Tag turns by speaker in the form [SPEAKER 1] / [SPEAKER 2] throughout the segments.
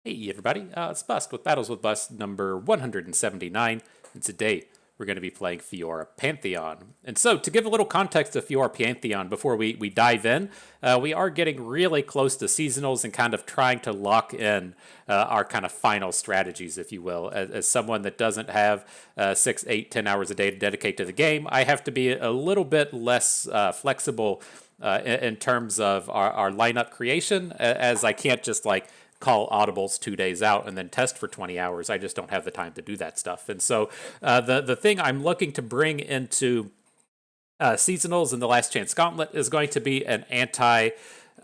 [SPEAKER 1] Hey everybody, it's Bust with Battles with Bust number 179, and today we're going to be playing Fiora Pantheon. And so, to give a little context to Fiora Pantheon before we dive in, we are getting really close to seasonals and kind of trying to lock in our kind of final strategies, if you will. As someone that doesn't have 6, 8, 10 hours a day to dedicate to the game, I have to be a little bit less flexible in terms of our lineup creation, as I can't just like call audibles 2 days out and then test for 20 hours. I just don't have the time to do that stuff. And so the thing I'm looking to bring into seasonals and the Last Chance Gauntlet is going to be an anti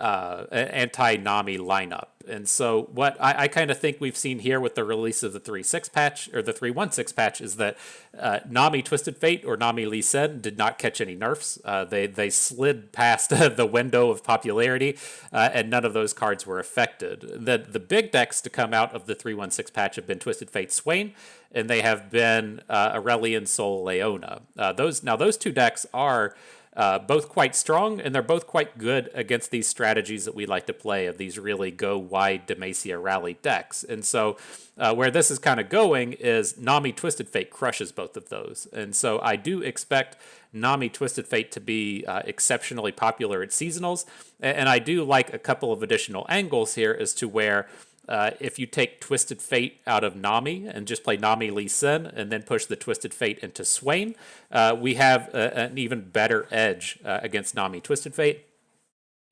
[SPEAKER 1] Nami lineup. And so what I kind of think we've seen here with the release of the 3.6 patch or the 3.16 patch is that Nami Twisted Fate or Nami Lee Sin did not catch any nerfs. They slid past the window of popularity, and none of those cards were affected. The big decks to come out of the 3.16 patch have been Twisted Fate Swain, and they have been Aurelion Sol Leona. Those two decks are both quite strong, and they're both quite good against these strategies that we like to play of these really go wide Demacia rally decks. And so where this is kind of going is Nami Twisted Fate crushes both of those. And so I do expect Nami Twisted Fate to be exceptionally popular at seasonals, and I do like a couple of additional angles here as to where if you take Twisted Fate out of Nami and just play Nami Lee Sin and then push the Twisted Fate into Swain, we have an even better edge against Nami Twisted Fate.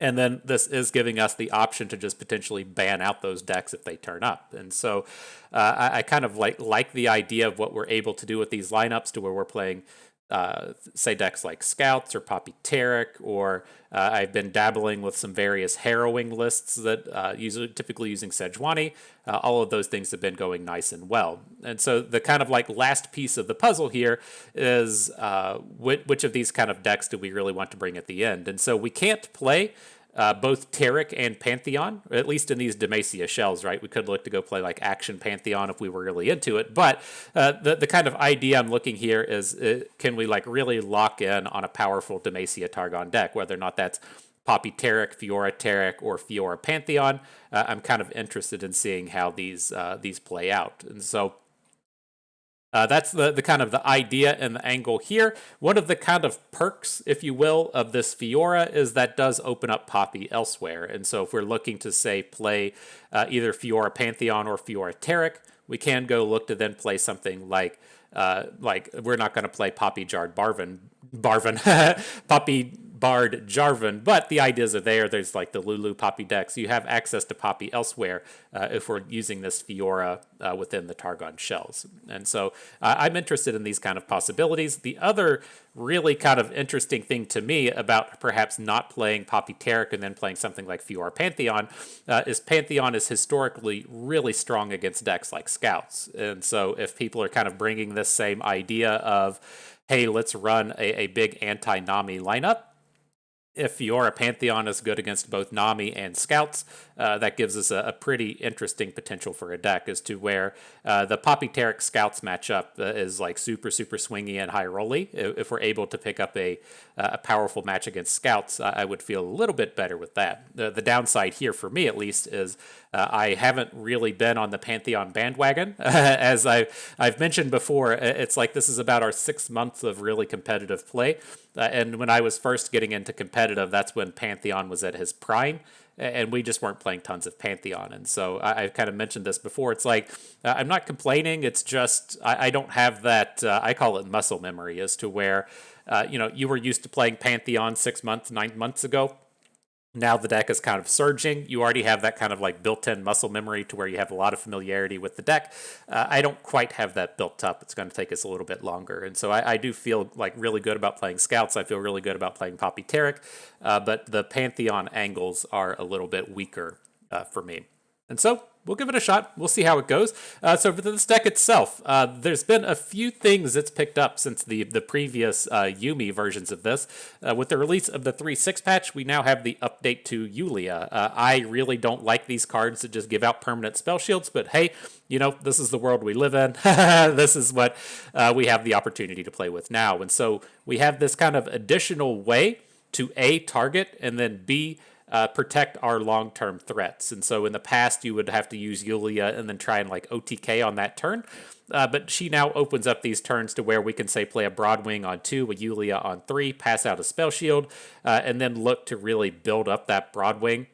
[SPEAKER 1] And then this is giving us the option to just potentially ban out those decks if they turn up. And so I kind of like the idea of what we're able to do with these lineups to where we're playing say decks like Scouts or Poppy Tarek, or I've been dabbling with some various harrowing lists that typically using Sejuani. All of those things have been going nice and well. And so the kind of like last piece of the puzzle here is which of these kind of decks do we really want to bring at the end? And so we can't play both Tarek and Pantheon, at least in these Demacia shells, right? We could look to go play like Action Pantheon if we were really into it. But the kind of idea I'm looking here is can we like really lock in on a powerful Demacia Targon deck, whether or not that's Poppy Tarek, Fiora Tarek, or Fiora Pantheon. I'm kind of interested in seeing how these play out. And so that's the kind of the idea and the angle here. One of the kind of perks, if you will, of this Fiora is that does open up Poppy elsewhere. And so if we're looking to, say, play either Fiora Pantheon or Fiora Tarek, we can go look to then play something like we're not going to play Poppy Barvin, Poppy Bard Jarvan, but the ideas are there. There's like the Lulu Poppy decks. You have access to Poppy elsewhere if we're using this Fiora within the Targon shells. And so I'm interested in these kind of possibilities. The other really kind of interesting thing to me about perhaps not playing Poppy Tarek and then playing something like Fiora Pantheon is Pantheon is historically really strong against decks like Scouts. And so if people are kind of bringing this same idea of, hey, let's run a big anti-Nami lineup, if Fiora Pantheon is good against both Nami and Scouts, that gives us a pretty interesting potential for a deck as to where the Poppy Tarek Scouts matchup is like super swingy and high rolly. If we're able to pick up a powerful match against Scouts, I would feel a little bit better with that. The downside here, for me at least, is I haven't really been on the Pantheon bandwagon. As I've mentioned before, it's like this is about our 6 months of really competitive play. And when I was first getting into competitive, that's when Pantheon was at his prime, and we just weren't playing tons of Pantheon. And so I've kind of mentioned this before. It's like, I'm not complaining. It's just I don't have that, I call it muscle memory, as to where, you were used to playing Pantheon 6 months, 9 months ago. Now the deck is kind of surging. You already have that kind of like built-in muscle memory to where you have a lot of familiarity with the deck. I don't quite have that built up. It's going to take us a little bit longer. And so I do feel like really good about playing Scouts. I feel really good about playing Poppy Tarek. But the Pantheon angles are a little bit weaker for me. And so we'll give it a shot. We'll see how it goes. So for this deck itself, there's been a few things it's picked up since the previous Yumi versions of this. With the release of the 3.6 patch, we now have the update to Yulia. I really don't like these cards that just give out permanent spell shields, but hey, this is the world we live in. This is what we have the opportunity to play with now. And so we have this kind of additional way to A, target, and then B, protect our long-term threats. And so in the past, you would have to use Yulia and then try and like OTK on that turn. But she now opens up these turns to where we can, say, play a Broadwing on 2, a Yulia on 3, pass out a Spell Shield, and then look to really build up that Broadwing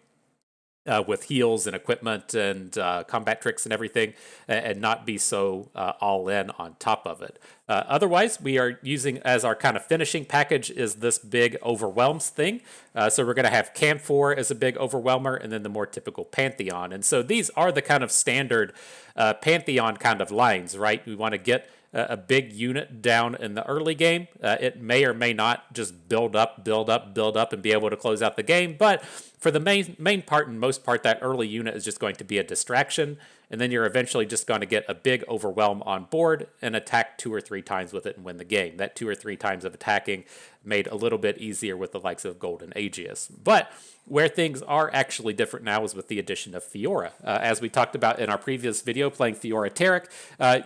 [SPEAKER 1] with heals and equipment and combat tricks and everything, and not be so all in on top of it. Otherwise, we are using as our kind of finishing package is this big Overwhelms thing. So we're going to have Camphor as a big Overwhelmer, and then the more typical Pantheon. And so these are the kind of standard Pantheon kind of lines, right? We want to get a big unit down in the early game. It may or may not just build up, and be able to close out the game. But for the main part and most part, that early unit is just going to be a distraction. And then you're eventually just going to get a big Overwhelm on board and attack 2 or 3 times with it and win the game. That 2 or 3 times of attacking made a little bit easier with the likes of Golden Aegis. But where things are actually different now is with the addition of Fiora. As we talked about in our previous video playing Fiora Terra,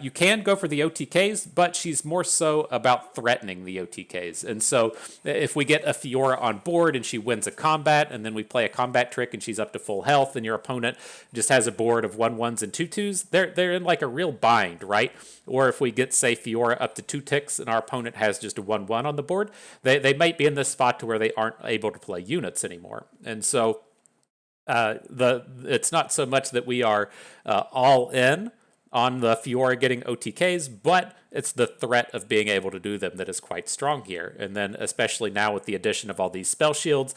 [SPEAKER 1] you can go for the OTKs, but she's more so about threatening the OTKs. And so if we get a Fiora on board and she wins a combat, and then we play a combat trick and she's up to full health, and your opponent just has a board of 1/1s and 2/2s, they're in like a real bind, right? Or if we get, say, Fiora up to 2 ticks and our opponent has just a 1/1 on the board, they might be in this spot to where they aren't able to play units anymore. And so it's not so much that we are all in on the Fiora getting OTKs, but it's the threat of being able to do them that is quite strong here. And then especially now with the addition of all these spell shields,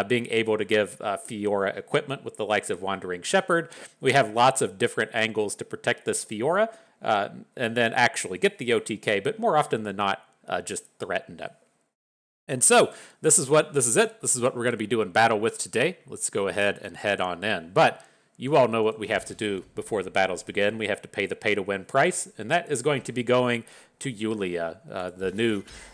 [SPEAKER 1] being able to give Fiora equipment with the likes of Wandering Shepherd, we have lots of different angles to protect this Fiora, and then actually get the OTK, but more often than not, just threaten them. And so this is it. This is what we're going to be doing battle with today. Let's go ahead and head on in. But you all know what we have to do before the battles begin. We have to pay the pay-to-win price, and that is going to be going to Yulia, the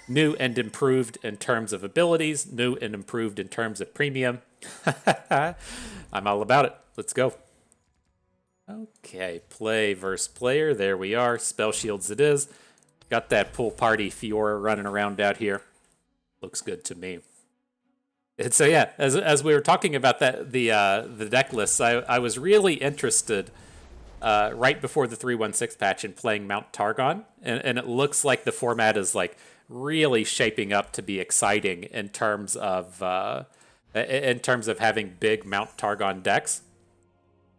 [SPEAKER 1] new and improved in terms of abilities, new and improved in terms of premium. I'm all about it. Let's go. Okay, play versus player. There we are. Spell shields it is. Got that pool party Fiora running around out here. Looks good to me. And so yeah, as we were talking about that the deck lists, I was really interested right before the 3.16 patch in playing Mount Targon, and it looks like the format is like really shaping up to be exciting in terms of having big Mount Targon decks.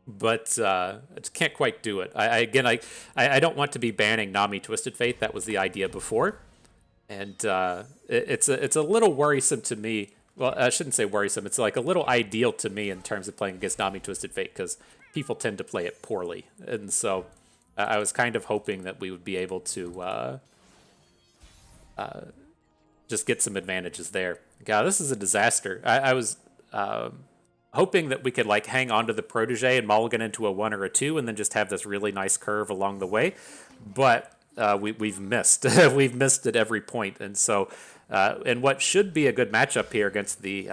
[SPEAKER 1] But I just can't quite do it. I don't want to be banning Nami Twisted Fate. That was the idea before. And it's a little worrisome to me. Well, I shouldn't say worrisome. It's like a little ideal to me in terms of playing against Nami Twisted Fate because people tend to play it poorly. And so I was kind of hoping that we would be able to just get some advantages there. God, this is a disaster. I was hoping that we could like hang on to the protege and mulligan into a 1 or a 2 and then just have this really nice curve along the way. But we've missed. We've missed at every point. And so in what should be a good matchup here against the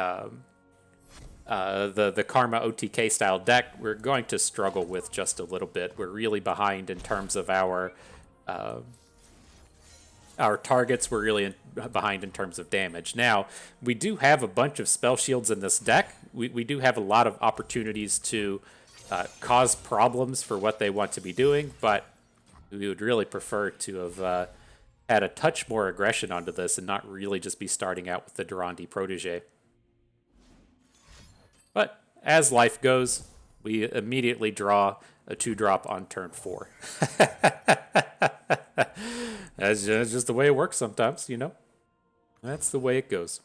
[SPEAKER 1] Karma OTK style deck, we're going to struggle with just a little bit. We're really behind in terms of our targets. We're really behind in terms of damage. Now, we do have a bunch of spell shields in this deck. We do have a lot of opportunities to cause problems for what they want to be doing, but we would really prefer to have had a touch more aggression onto this and not really just be starting out with the Durandi protege. But as life goes, we immediately draw a 2-drop on turn 4. That's just the way it works sometimes, you know? That's the way it goes.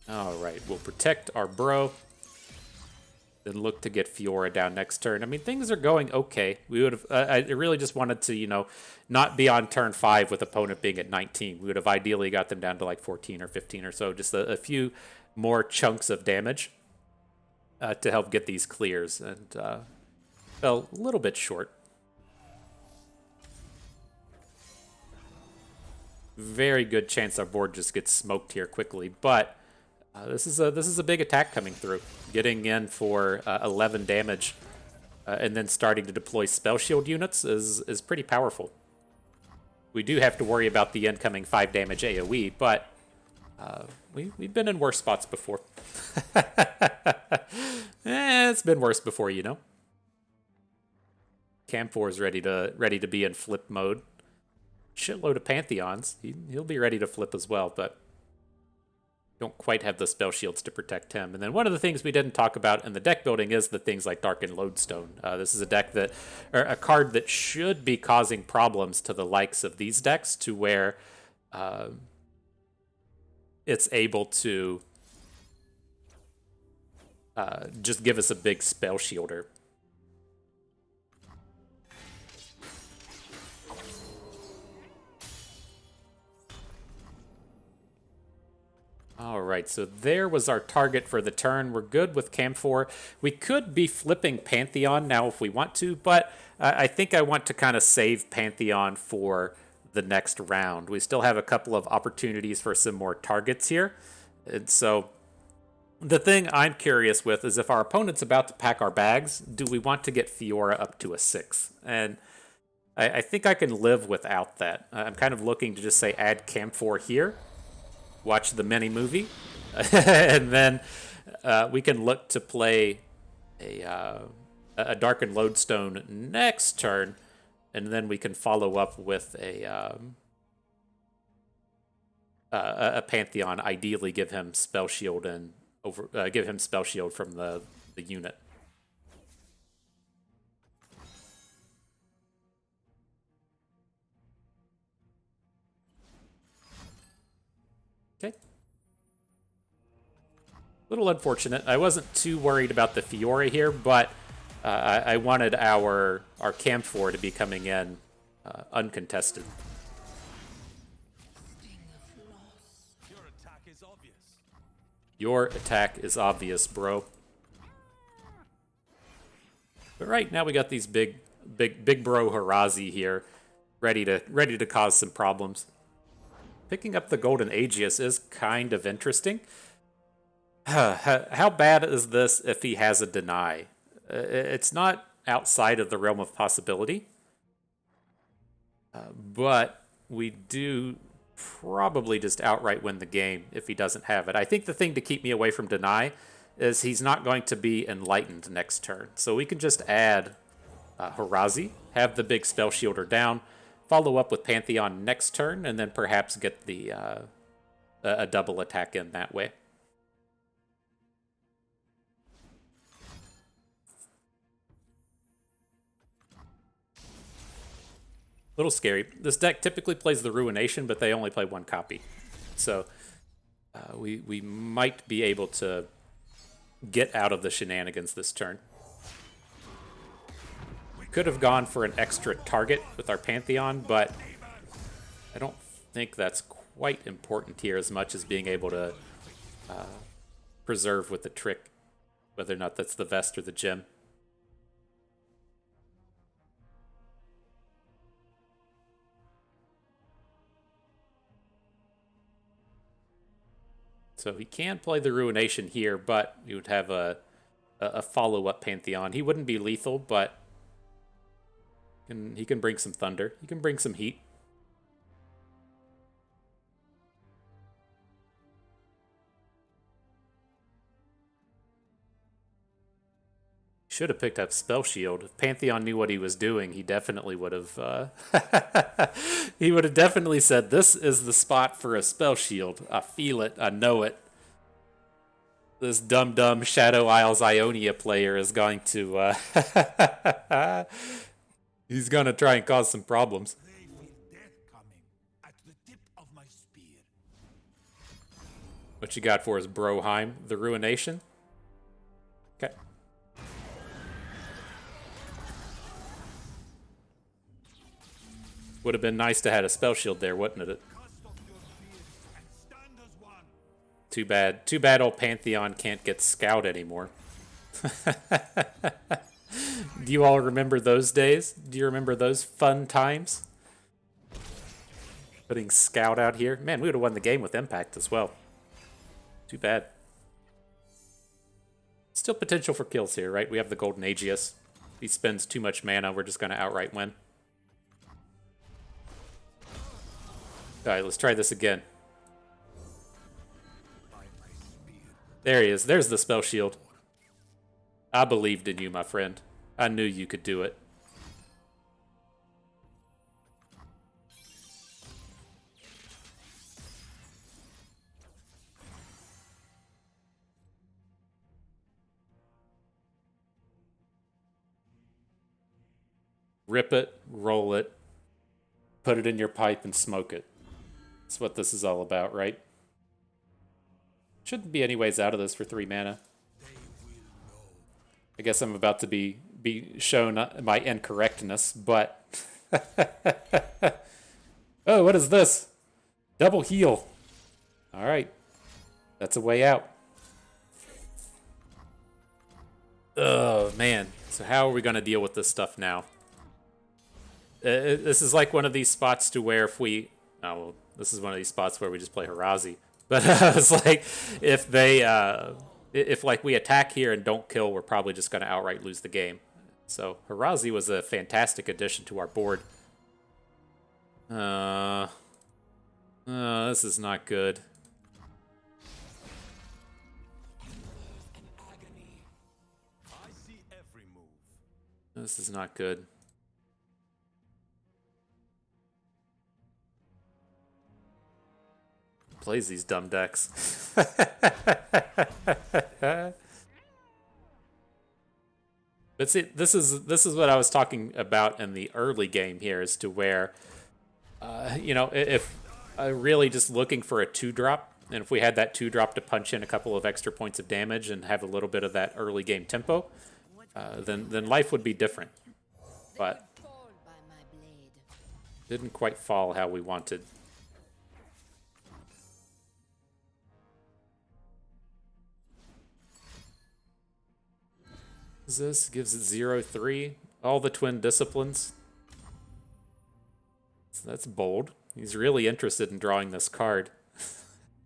[SPEAKER 1] All right, we'll protect our bro. Then look to get Fiora down next turn. I mean, things are going okay. We would have. I really just wanted to, you know, not be on turn 5 with opponent being at 19. We would have ideally got them down to like 14 or 15 or so. Just a few more chunks of damage to help get these clears, and fell a little bit short. Very good chance our board just gets smoked here quickly, but. This is a big attack coming through, getting in for 11 damage and then starting to deploy spell shield units is pretty powerful. We do have to worry about the incoming 5 damage AoE, but we've been in worse spots before. It's been worse before, you know. Cam4 is ready to be in flip mode. Shitload of Pantheons. He'll be ready to flip as well, but don't quite have the spell shields to protect him. And then one of the things we didn't talk about in the deck building is the things like Darkened Lodestone. This is a deck that, or a card that should be causing problems to the likes of these decks, to where it's able to just give us a big spell shielder. Alright, so there was our target for the turn. We're good with Cam4. We could be flipping Pantheon now if we want to, but I think I want to kind of save Pantheon for the next round. We still have a couple of opportunities for some more targets here. And so the thing I'm curious with is if our opponent's about to pack our bags, do we want to get Fiora up to a 6? And I think I can live without that. I'm kind of looking to just say add Cam4 here. Watch the mini movie, and then we can look to play a Darkened Lodestone next turn, and then we can follow up with a Pantheon. Ideally, give him spell shield and give him spell shield from the unit. Okay. Little unfortunate. I wasn't too worried about the Fiora here, but I wanted our Cam4 to be coming in uncontested. Your attack is obvious. Your attack is obvious, bro. But right now we got these big bro Harazi here, ready to cause some problems. Picking up the Golden Aegis is kind of interesting. How bad is this if he has a deny? It's not outside of the realm of possibility. But we do probably just outright win the game if he doesn't have it. I think the thing to keep me away from deny is he's not going to be enlightened next turn. So we can just add Harazi, have the big spell shielder down, follow up with Pantheon next turn, and then perhaps get the a double attack in that way. A little scary. This deck typically plays the Ruination, but they only play one copy. So we might be able to get out of the shenanigans this turn. Could have gone for an extra target with our Pantheon, but I don't think that's quite important here as much as being able to preserve with the trick, whether or not that's the vest or the gem. So he can play the Ruination here, but he would have a follow-up Pantheon. He wouldn't be lethal, but he can bring some thunder. He can bring some heat. Should have picked up Spell Shield. If Pantheon knew what he was doing, he definitely would have... he would have definitely said, this is the spot for a Spell Shield. I feel it. I know it. This dumb Shadow Isles Ionia player is going to... he's going to try and cause some problems. What you got for us, Broheim? The Ruination? Okay. Would have been nice to have a spell shield there, wouldn't it? Too bad. Too bad old Pantheon can't get Scout anymore. Do you all remember those days? Do you remember those fun times? Putting Scout out here. Man, we would have won the game with Impact as well. Too bad. Still potential for kills here, right? We have the Golden Aegis. he spends too much mana, we're just going to outright win. Alright, let's try this again. There he is. There's the spell shield. I believed in you, my friend. I knew you could do it. Rip it, roll it, put it in your pipe, and smoke it. That's what this is all about, right? Shouldn't be any ways out of this for 3 mana. I guess I'm about to be shown my incorrectness, but... Oh, what is this? Double heal. Alright. That's a way out. Oh, man. So how are we going to deal with this stuff now? This is like one of these spots to where if we... Oh, well, this is one of these spots where we just play Harazi. But it's like, if they... if like we attack here and don't kill, we're probably just going to outright lose the game. So Harazi was a fantastic addition to our board. This is not good. This is not good. Plays these dumb decks. But see, this is what I was talking about in the early game here, as to where, you know, if really just looking for a 2-drop, and if we had that 2-drop to punch in a couple of extra points of damage and have a little bit of that early game tempo, then life would be different. But didn't quite fall how we wanted. This gives it 0/3. All the twin disciplines. So that's bold. He's really interested in drawing this card.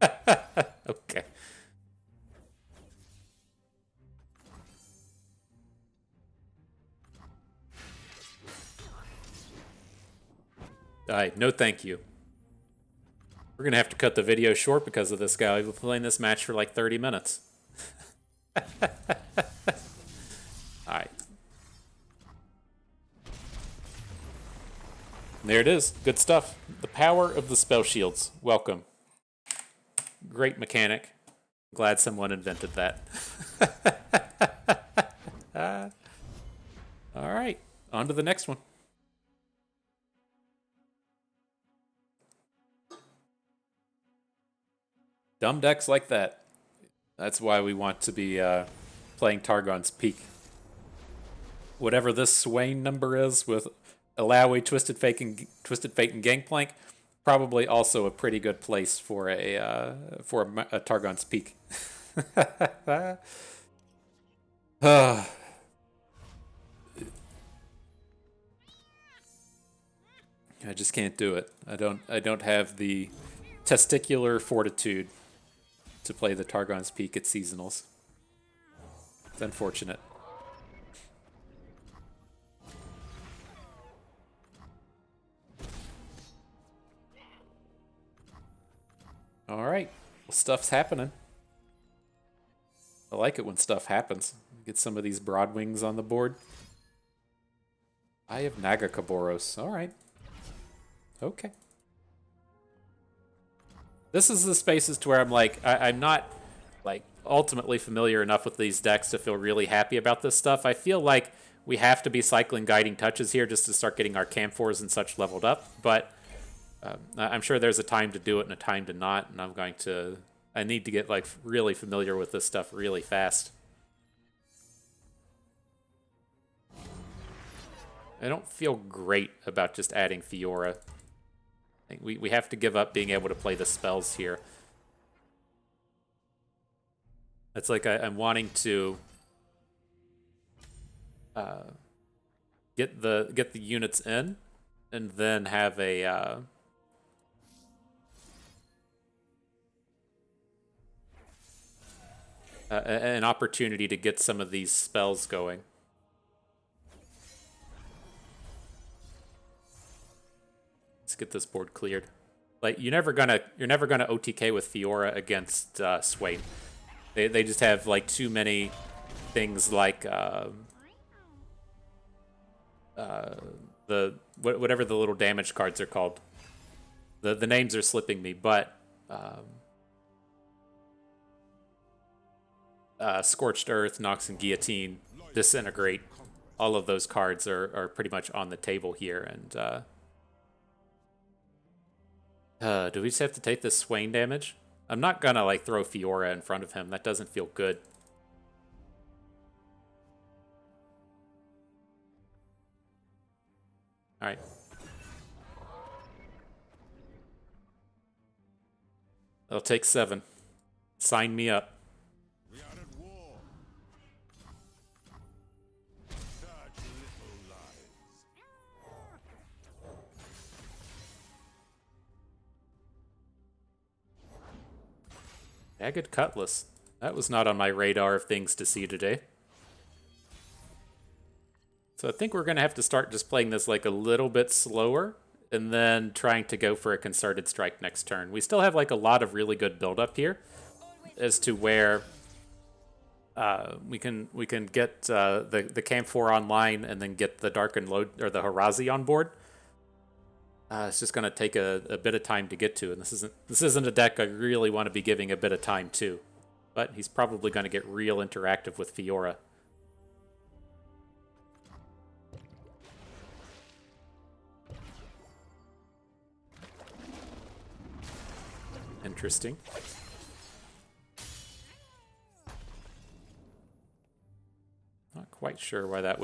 [SPEAKER 1] Okay. Alright, no thank you. We're gonna have to cut the video short because of this guy. We've been playing this match for like 30 minutes. Alright. There it is. Good stuff. The power of the spell shields. Welcome. Great mechanic. Glad someone invented that. Alright. On to the next one. Dumb decks like that. That's why we want to be playing Targon's Peak. Whatever this Swain number is with Alawi, Twisted Fate, and Gangplank, probably also a pretty good place for a Targon's Peak. I just can't do it. I don't have the testicular fortitude to play the Targon's Peak at seasonals. It's unfortunate. All right, well, stuff's happening. I like it when stuff happens. Get some of these Broadwings on the board. I have Nagakaboros. All right. Okay. This is the spaces to where I'm like, I'm not like ultimately familiar enough with these decks to feel really happy about this stuff. I feel like we have to be cycling Guiding Touches here just to start getting our Camphors and such leveled up, but I'm sure there's a time to do it and a time to not, and I need to get like really familiar with this stuff really fast. I don't feel great about just adding Fiora. I think we have to give up being able to play the spells here. It's like I'm wanting to get the units in, and then have an opportunity to get some of these spells going. Let's get this board cleared. Like you're never gonna OTK with Fiora against Swain. They just have like too many things like whatever the little damage cards are called. The names are slipping me, but Scorched Earth, Nox and Guillotine, Disintegrate, all of those cards are pretty much on the table here. And do we just have to take this Swain damage? I'm not gonna like throw Fiora in front of him. That doesn't feel good. All right. I'll take 7. Sign me up. We are at war. Such little lives. Jagged Cutlass. That was not on my radar of things to see today. So I think we're going to have to start just playing this like a little bit slower and then trying to go for a Concerted Strike next turn. We still have like a lot of really good build-up here as to where we can get the Camp 4 online and then get the Dark Load or the Harazi on board. It's just going to take a bit of time to get to, and this isn't a deck I really want to be giving a bit of time to. But he's probably going to get real interactive with Fiora. Interesting. Not quite sure why that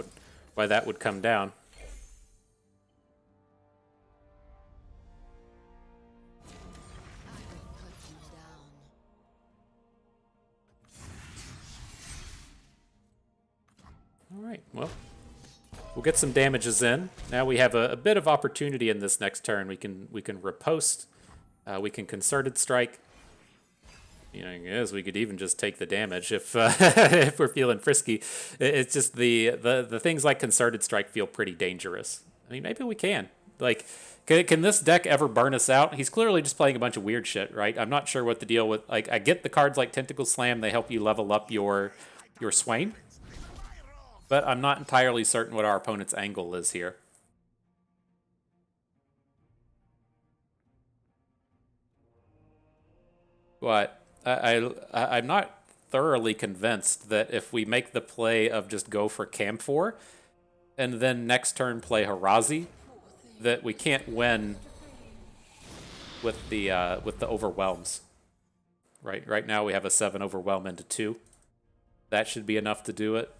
[SPEAKER 1] would come down. All right, well, we'll get some damages in. Now we have a bit of opportunity in this next turn. We can riposte. We can Concerted Strike. You know, I guess we could even just take the damage if if we're feeling frisky. It's just the things like Concerted Strike feel pretty dangerous. I mean, maybe we can. Like, can this deck ever burn us out? He's clearly just playing a bunch of weird shit, right? I'm not sure what the deal with. Like, I get the cards like Tentacle Slam. They help you level up your Swain. But I'm not entirely certain what our opponent's angle is here. But I'm not thoroughly convinced that if we make the play of just go for Camp 4 and then next turn play Harazi, that we can't win with the overwhelms. Right now we have a 7 overwhelm into 2. That should be enough to do it.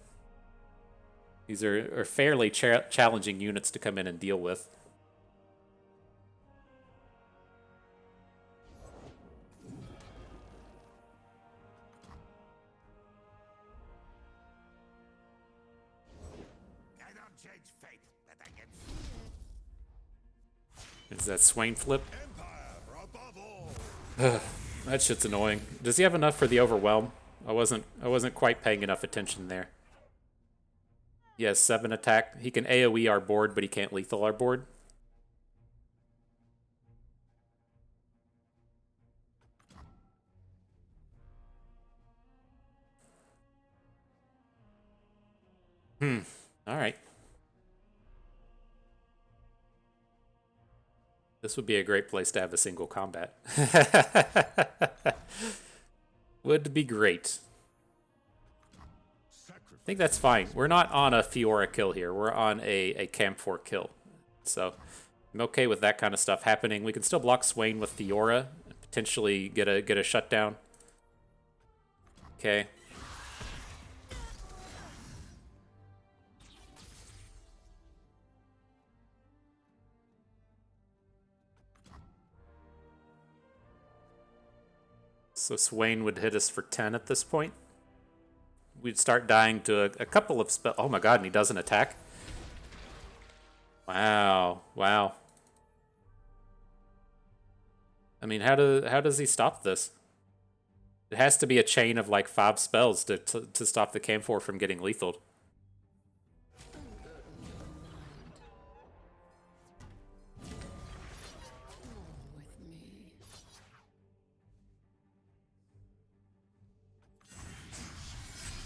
[SPEAKER 1] These are fairly challenging units to come in and deal with. Is that Swain flip? That shit's annoying. Does he have enough for the overwhelm? I wasn't quite paying enough attention there. He has 7 attack. He can AoE our board, but he can't lethal our board. All right. This would be a great place to have a single combat. Would be great. I think that's fine. We're not on a Fiora kill here. We're on a Camp 4 kill. So I'm okay with that kind of stuff happening. We can still block Swain with Fiora and potentially get a shutdown. Okay. So Swain would hit us for 10 at this point. We'd start dying to a couple of spells. Oh my god, and he doesn't attack? Wow. Wow. I mean, how does he stop this? It has to be a chain of like 5 spells to stop the Camp 4 from getting lethaled.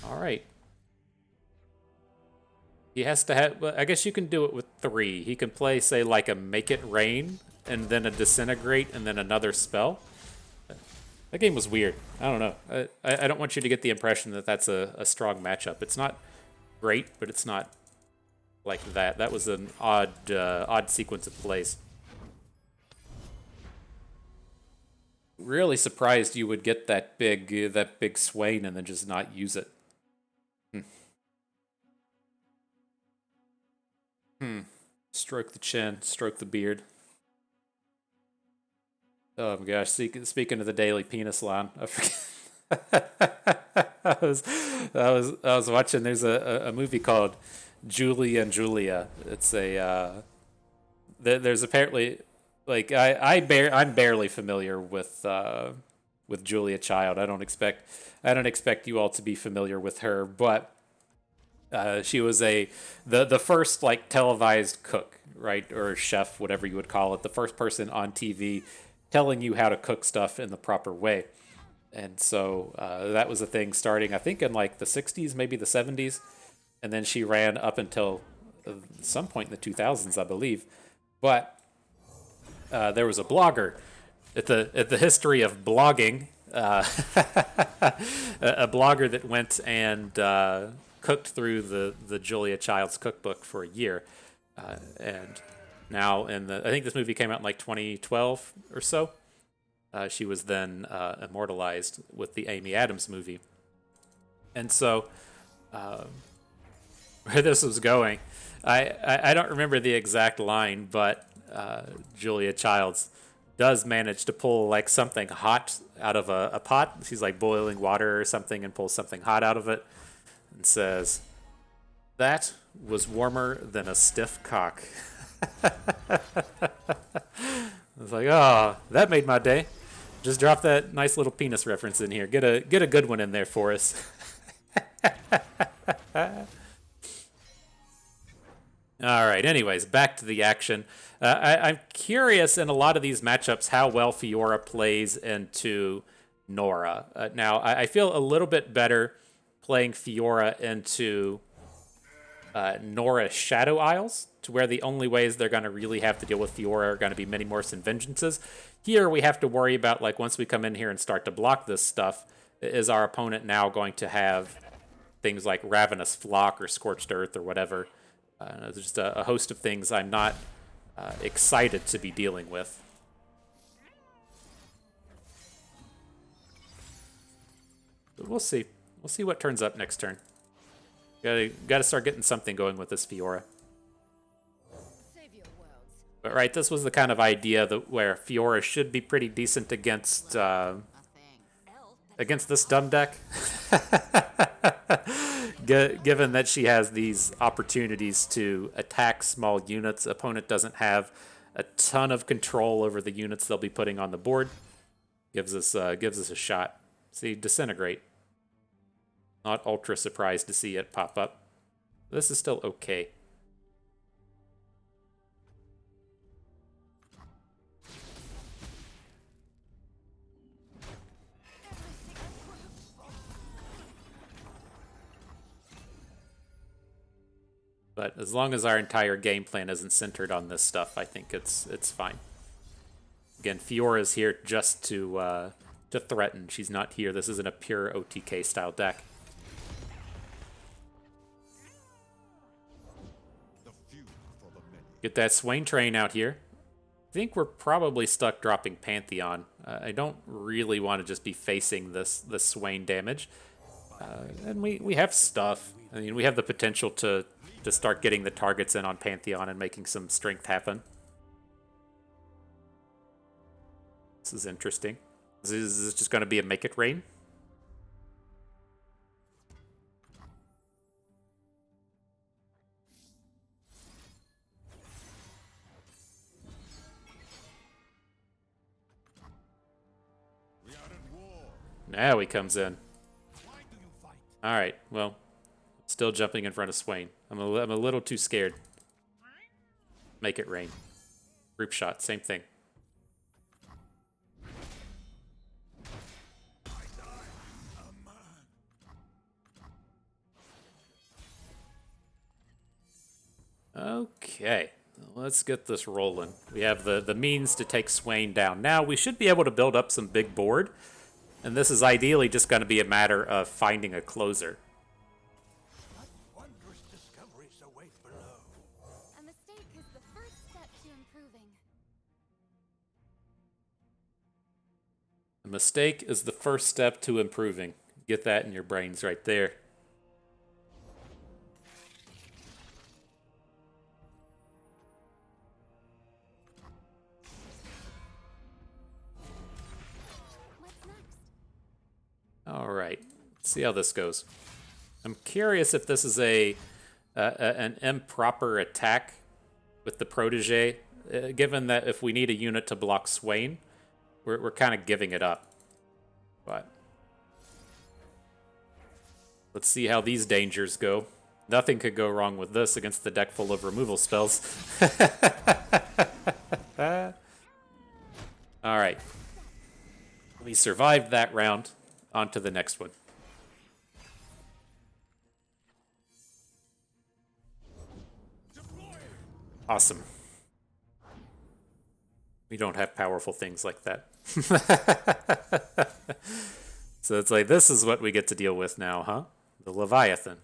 [SPEAKER 1] All right. He has to have. I guess you can do it with 3. He can play, say, like a Make It Rain, and then a Disintegrate, and then another spell. That game was weird. I don't know. I don't want you to get the impression that that's a strong matchup. It's not great, but it's not like that. That was an odd sequence of plays. Really surprised you would get that big Swain and then just not use it. Stroke the chin, stroke the beard. Oh my gosh! Speaking of the Daily Penis line, I forget. I was watching. There's a movie called Julie and Julia. It's there's apparently like I'm barely familiar with Julia Child. I don't expect you all to be familiar with her, but she was the first like televised cook, right, or chef, whatever you would call it, the first person on TV telling you how to cook stuff in the proper way. And so that was a thing starting, I think, in like the 60s, maybe the 70s. And then she ran up until some point in the 2000s, I believe. But there was a blogger at the history of blogging, a blogger that went and cooked through the Julia Child's cookbook for a year. And now I think this movie came out in like 2012 or so. She was then immortalized with the Amy Adams movie. And so where this was going, I don't remember the exact line, but Julia Childs does manage to pull like something hot out of a pot. She's like boiling water or something and pulls something hot out of it and says, "That was warmer than a stiff cock." I was like, oh, that made my day. Just drop that nice little penis reference in here. Get a good one in there for us. All right. Anyways, back to the action. I'm curious in a lot of these matchups how well Fiora plays into Nora. Now, I feel a little bit better playing Fiora into Nora's Shadow Isles, to where the only ways they're going to really have to deal with Fiora are going to be Many Morphs and Vengeances. Here, we have to worry about, like, once we come in here and start to block this stuff, is our opponent now going to have things like Ravenous Flock or Scorched Earth or whatever? There's just a host of things I'm not excited to be dealing with. But we'll see. We'll see what turns up next turn. Gotta start getting something going with this Fiora. But right, this was the kind of idea where Fiora should be pretty decent against this dumb deck. Given that she has these opportunities to attack small units, opponent doesn't have a ton of control over the units they'll be putting on the board. Gives us a shot. See, Disintegrate. Not ultra surprised to see it pop up. This is still okay. But as long as our entire game plan isn't centered on this stuff, I think it's fine. Again, Fiora's here just to threaten. She's not here. This isn't a pure OTK style deck. Get that Swain train out here. I think we're probably stuck dropping Pantheon. I don't really want to just be facing this Swain damage. And we have stuff. I mean, we have the potential to start getting the targets in on Pantheon and making some strength happen. This is interesting. Is this just going to be a Make It Rain? Now he comes in. All right, well, still jumping in front of Swain. I'm a little too scared. Make It Rain. Group shot, same thing. Okay, let's get this rolling. We have the means to take Swain down. Now, we should be able to build up some big board, and this is ideally just going to be a matter of finding a closer.
[SPEAKER 2] What wondrous discoveries await below?
[SPEAKER 3] A mistake is the first step to improving.
[SPEAKER 1] A mistake is the first step to improving. Get that in your brains right there.
[SPEAKER 3] What's next?
[SPEAKER 1] All right, let's see how this goes. I'm curious if this is an improper attack with the protege, given that if we need a unit to block Swain, we're kind of giving it up. But let's see how these dangers go. Nothing could go wrong with this against the deck full of removal spells. All right. We survived that round. On to the next one. Awesome. We don't have powerful things like that. So it's like, this is what we get to deal with now, huh? The Leviathan.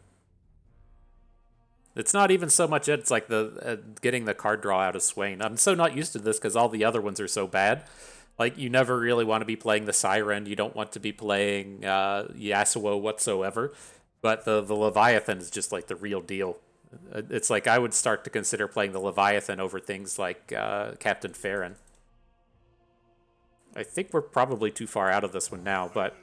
[SPEAKER 1] It's not even so much it's like the getting the card draw out of Swain. I'm so not used to this because all the other ones are so bad. Like, you never really want to be playing the Siren. You don't want to be playing Yasuo whatsoever. But the Leviathan is just like the real deal. It's like I would start to consider playing the Leviathan over things like Captain Farron. I think we're probably too far out of this one now, but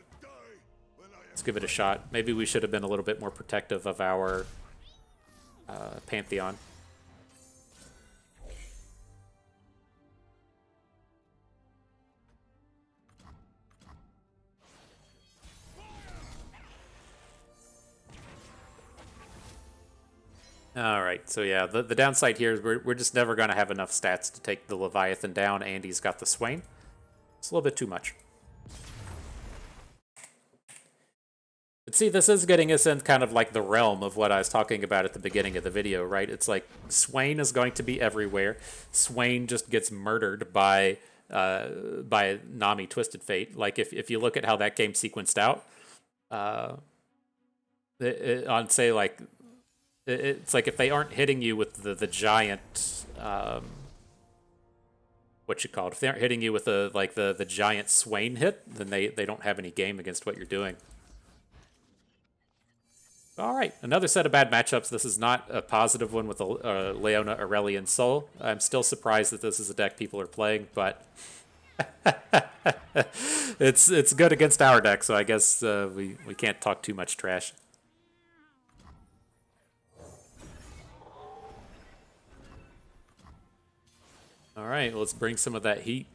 [SPEAKER 1] let's give it a shot. Maybe we should have been a little bit more protective of our Pantheon. All right, so yeah, the downside here is we're just never going to have enough stats to take the Leviathan down, and he's got the Swain. It's a little bit too much. But see, this is getting us in kind of like the realm of what I was talking about at the beginning of the video, right? It's like Swain is going to be everywhere. Swain just gets murdered by Nami Twisted Fate. Like, if you look at how that game sequenced out, on, say, like... It's like if they aren't hitting you with the giant, what you call it? If they aren't hitting you with the giant Swain hit, then they don't have any game against what you're doing. All right, another set of bad matchups. This is not a positive one with Leona Aurelian Soul. I'm still surprised that this is a deck people are playing, but it's good against our deck, so I guess we can't talk too much trash. All right, let's bring some of that heat.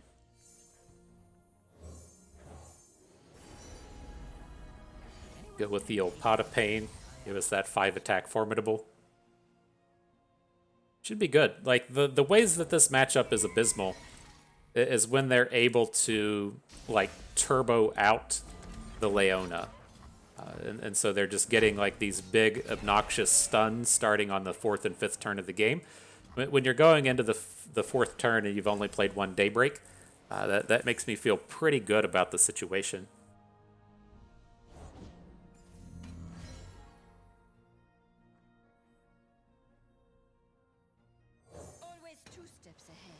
[SPEAKER 1] Go with the old Pot of Pain. Give us that 5-attack Formidable. Should be good. Like, the ways that this matchup is abysmal is when they're able to, like, turbo out the Leona. And so they're just getting, like, these big, obnoxious stuns starting on the 4th and 5th turn of the game. When you're going into the 4th turn and you've only played one Daybreak, that makes me feel pretty good about the situation.
[SPEAKER 3] Always 2 steps ahead.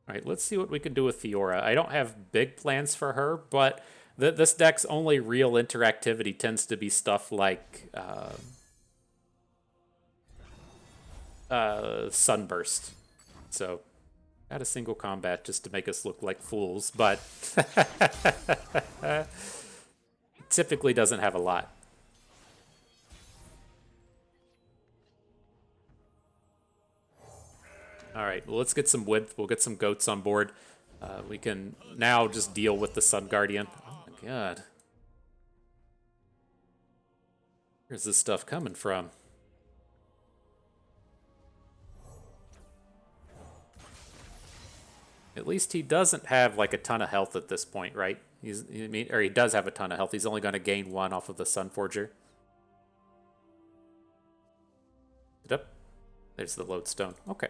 [SPEAKER 1] All right, let's see what we can do with Fiora. I don't have big plans for her, but this deck's only real interactivity tends to be stuff like... Sunburst. So, got a single combat just to make us look like fools, but typically doesn't have a lot. All right, well, let's get some width. We'll get some goats on board. We can now just deal with the Sun Guardian. Oh my god. Where's this stuff coming from? At least he doesn't have like a ton of health at this point, right? He does have a ton of health. He's only going to gain 1 off of the Sunforger. There's the lodestone. Okay.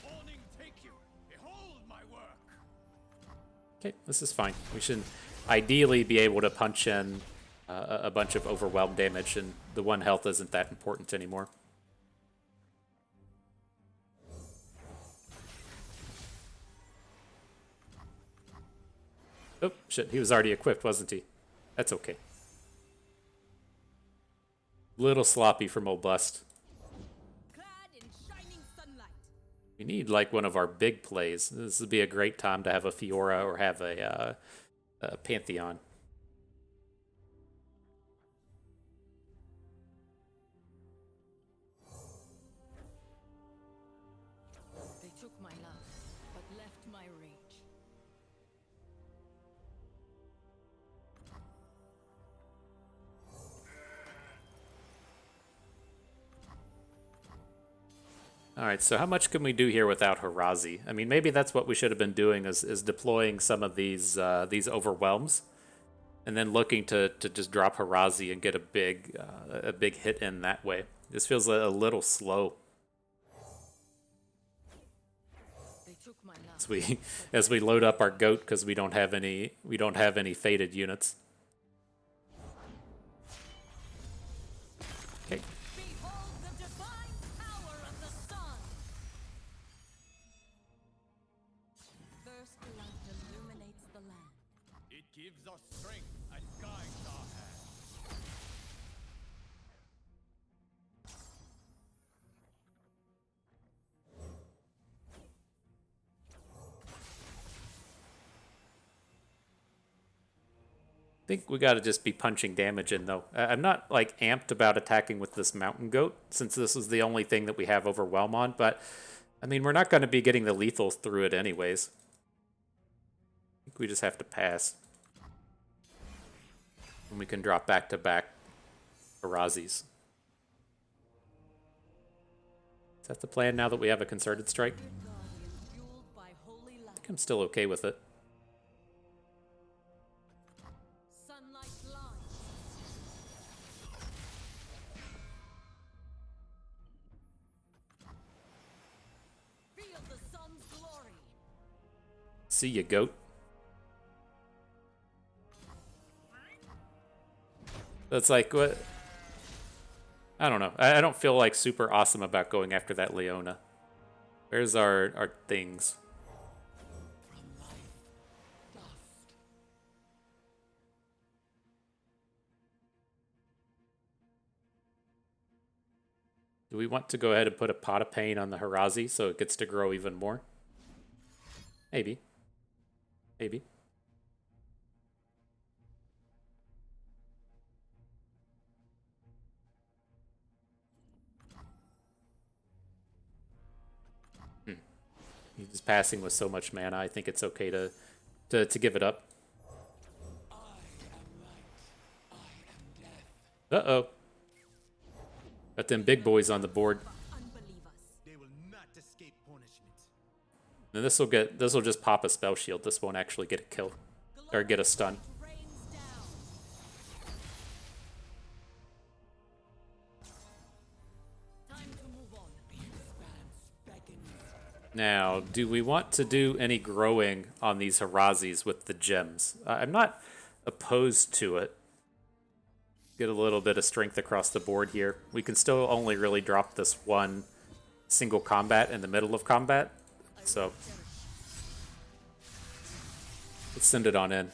[SPEAKER 2] Warning, take you. Behold my work.
[SPEAKER 1] Okay, this is fine. We should ideally be able to punch in a bunch of overwhelm damage, and the 1 health isn't that important anymore. Oh, shit, he was already equipped, wasn't he? That's okay. Little sloppy from old Bust.
[SPEAKER 4] Clad in shining sunlight.
[SPEAKER 1] We need, like, one of our big plays. This would be a great time to have a Fiora or have a Pantheon.
[SPEAKER 4] They took my love, but left my rage.
[SPEAKER 1] Alright, so how much can we do here without Harazi? I mean, maybe that's what we should have been doing is deploying some of these overwhelms, and then looking to just drop Harazi and get a big hit in that way. This feels a little slow
[SPEAKER 4] They took my love.
[SPEAKER 1] as we load up our goat because we don't have any faded units. Okay.
[SPEAKER 4] Behold the divine power of the sun. First light illuminates the land.
[SPEAKER 2] It gives us strength and guides our hands.
[SPEAKER 1] I think we got to just be punching damage in, though. I'm not, like, amped about attacking with this mountain goat, since this is the only thing that we have overwhelm on, but, I mean, we're not going to be getting the lethals through it anyways. I think we just have to pass. And we can drop back-to-back Harazis. Is that the plan now that we have a concerted strike?
[SPEAKER 4] Guardian fueled by holy
[SPEAKER 1] I
[SPEAKER 4] light.
[SPEAKER 1] think I'm still okay with it.
[SPEAKER 4] Sunlight lines. Feel the sun's glory.
[SPEAKER 1] See ya, goat. That's like, what? I don't know. I don't feel like super awesome about going after that Leona. Where's our things? Do we want to go ahead and put a pot of pain on the Harazi so it gets to grow even more? Maybe. Maybe. He's passing with so much mana, I think it's okay to give it up. Uh-oh. Got them big boys on the board.
[SPEAKER 4] Unbelievers.
[SPEAKER 2] They will not escape punishment.
[SPEAKER 1] And this will just pop a spell shield. This won't actually get a kill. Or get a stun.
[SPEAKER 4] Rains down. Time to move on.
[SPEAKER 1] Now, do we want to do any growing on these Harazis with the gems? I'm not opposed to it. Get a little bit of strength across the board here. We can still only really drop this one single combat in the middle of combat. So, let's send it on in.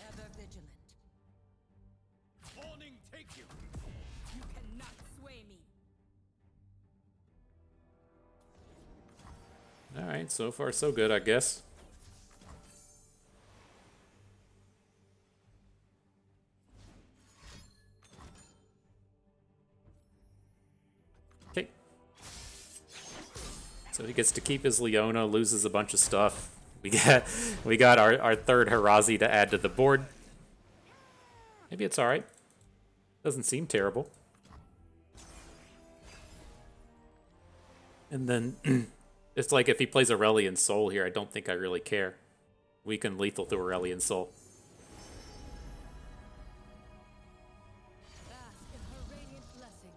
[SPEAKER 4] Ever vigilant.
[SPEAKER 2] Warning, take you.
[SPEAKER 4] You cannot sway me.
[SPEAKER 1] Alright, so far so good, I guess. Okay. So he gets to keep his Leona, loses a bunch of stuff. We got our third Harazi to add to the board. Maybe it's alright. Doesn't seem terrible. And then it's like if he plays Aurelion Soul here, I don't think I really care. We can lethal through Aurelion Soul.
[SPEAKER 4] Bask in her radiant blessing.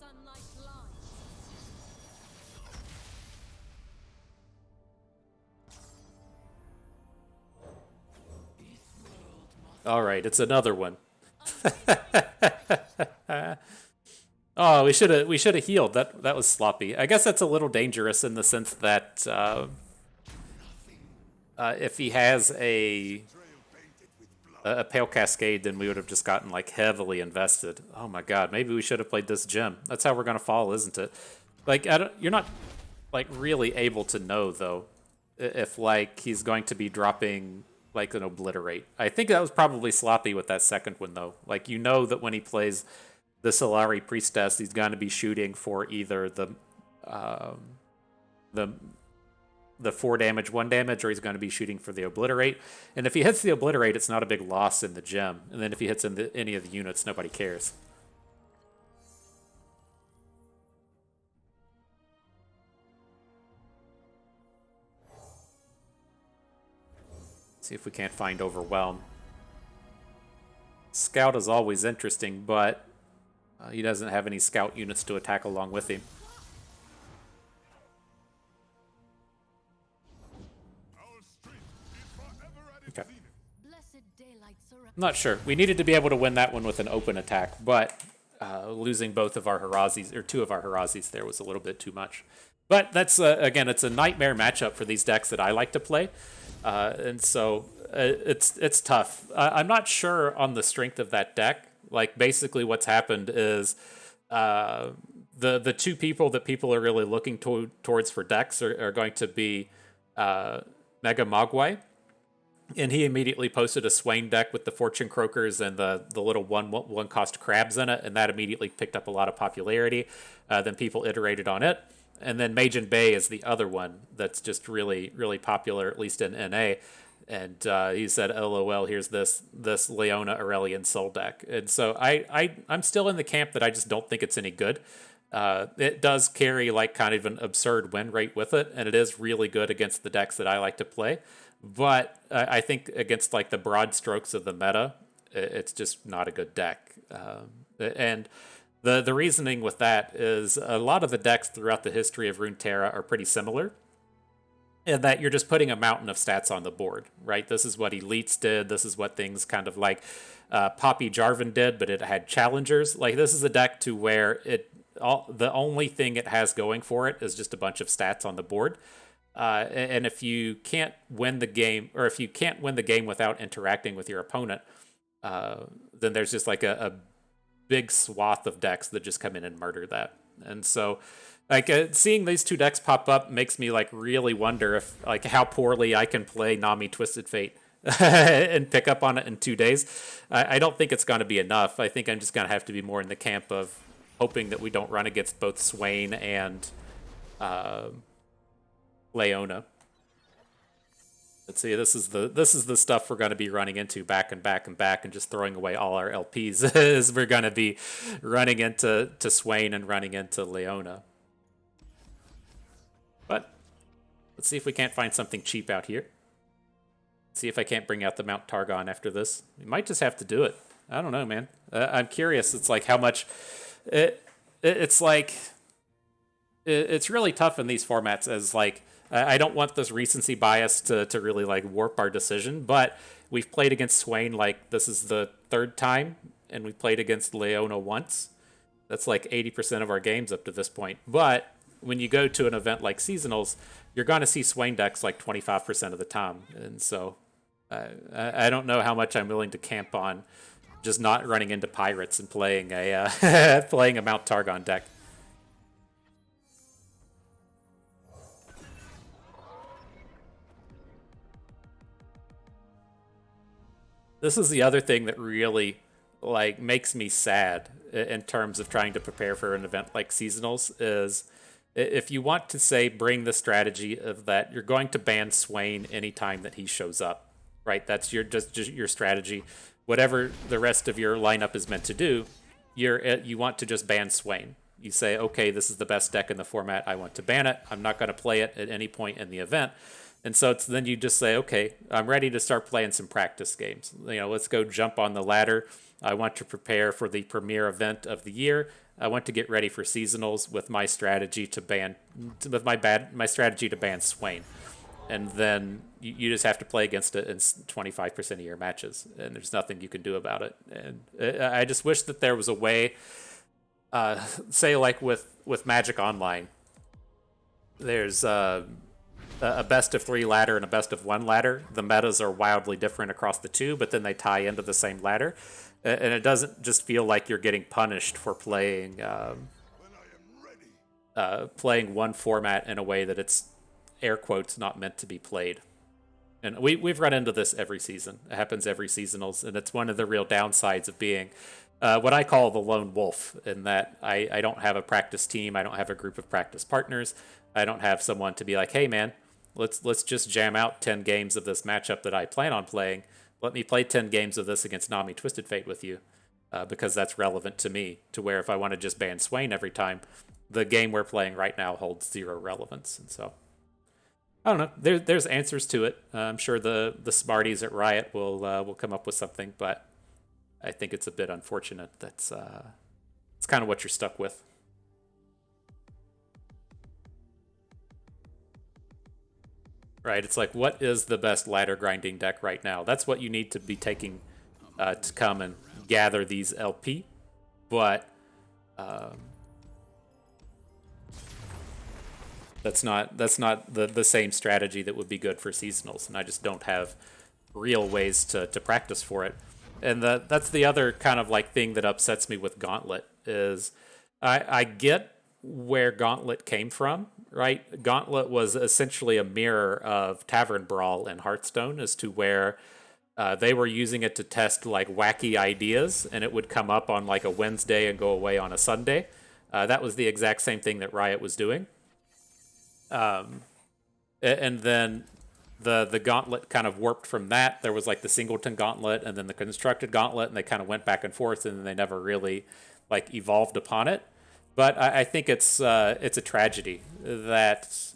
[SPEAKER 4] Sunlight blinds.
[SPEAKER 1] All right, it's another one. Oh, we should have healed. That was sloppy. I guess that's a little dangerous in the sense that if he has a Pale Cascade, then we would have just gotten like heavily invested. Oh my god, maybe we should have played this gem. That's how we're gonna fall, isn't it? Like you're not like really able to know though if like he's going to be dropping like an Obliterate. I think that was probably sloppy with that second one though. Like you know that when he plays the Solari Priestess, he's going to be shooting for either the 4 damage, 1 damage, or he's going to be shooting for the Obliterate. And if he hits the Obliterate, it's not a big loss in the gem. And then if he hits any of the units, nobody cares. See if we can't find Overwhelm. Scout is always interesting, but he doesn't have any scout units to attack along with him. Okay. I'm not sure. We needed to be able to win that one with an open attack, but losing both of our Harazis, or 2 of our Harazis there was a little bit too much. But that's, again, it's a nightmare matchup for these decks that I like to play. And so it's tough. I'm not sure on the strength of that deck. Like, basically what's happened is the 2 people that people are really looking towards for decks are going to be Mega Mogwai. And he immediately posted a Swain deck with the Fortune Croakers and the little one cost crabs in it, and that immediately picked up a lot of popularity. Then people iterated on it. And then Majin Bay is the other one that's just really, really popular, at least in NA. And he said, LOL, here's this Leona Aurelion Soul deck. And so I'm still in the camp that I just don't think it's any good. It does carry like kind of an absurd win rate with it, and it is really good against the decks that I like to play. But I think against like the broad strokes of the meta, it's just not a good deck. And the reasoning with that is a lot of the decks throughout the history of Runeterra are pretty similar, in that you're just putting a mountain of stats on the board, right? This is what Elites did. This is what things kind of like Poppy Jarvan did, but it had challengers. Like, this is a deck to where the only thing it has going for it is just a bunch of stats on the board. And if you can't win the game, or if you can't win the game without interacting with your opponent, then there's just like a big swath of decks that just come in and murder that. And so, like, seeing these 2 decks pop up makes me like really wonder if like how poorly I can play Nami Twisted Fate and pick up on it in 2 days. I don't think it's going to be enough. I think I'm just going to have to be more in the camp of hoping that we don't run against both Swain and Leona. Let's see. This is the stuff we're going to be running into back and back and back, and just throwing away all our LPs. Is we're going to be running into Swain and running into Leona. But let's see if we can't find something cheap out here. See if I can't bring out the Mount Targon after this. We might just have to do it. I don't know, man. I'm curious. It's like how much it's like. It's really tough in these formats, as like I don't want this recency bias to really like warp our decision, but we've played against Swain like this is the 3rd time, and we played against Leona once. That's like 80% of our games up to this point. But when you go to an event like Seasonals, you're going to see Swain decks like 25% of the time. And so I don't know how much I'm willing to camp on just not running into pirates and playing a playing a Mount Targon deck. This is the other thing that really like makes me sad in terms of trying to prepare for an event like Seasonals is if you want to say bring the strategy of that you're going to ban Swain anytime that he shows up, right? That's just your strategy. Whatever the rest of your lineup is meant to do, you want to just ban Swain. You say, okay, this is the best deck in the format. I want to ban it. I'm not going to play it at any point in the event. And so then you just say, okay, I'm ready to start playing some practice games. Let's go jump on the ladder. I want to prepare for the premier event of the year. I want to get ready for seasonals with my strategy to ban Swain. And then you just have to play against it in 25% of your matches, and there's nothing you can do about it. And I just wish that there was a way, say like with Magic Online, there's a best of 3 ladder and a best of 1 ladder. The metas are wildly different across the two, but then they tie into the same ladder, and it doesn't just feel like you're getting punished for playing playing one format in a way that it's air quotes not meant to be played. And we've run into this every season. It happens every seasonals, and it's one of the real downsides of being what I call the lone wolf, in that I don't have a practice team. I don't have a group of practice partners. I don't have someone to be like, hey man, let's just jam out 10 games of this matchup that I plan on playing. Let me play 10 games of this against Nami Twisted Fate with you, because that's relevant to me, to where if I want to just ban Swain every time, the game we're playing right now holds 0 relevance. And so I don't know. There's answers to it. I'm sure the smarties at Riot will come up with something, but I think it's a bit unfortunate. It's kind of what you're stuck with. Right? It's like, what is the best ladder grinding deck right now? That's what you need to be taking to come and gather these LP. But that's not the same strategy that would be good for seasonals, and I just don't have real ways to practice for it. And that's the other kind of like thing that upsets me with Gauntlet is I get where Gauntlet came from, right? Gauntlet was essentially a mirror of Tavern Brawl and Hearthstone, as to where they were using it to test like wacky ideas, and it would come up on like a Wednesday and go away on a Sunday. That was the exact same thing that Riot was doing. And then the Gauntlet kind of warped from that. There was like the Singleton Gauntlet and then the Constructed Gauntlet, and they kind of went back and forth, and they never really like evolved upon it. But I think it's a tragedy that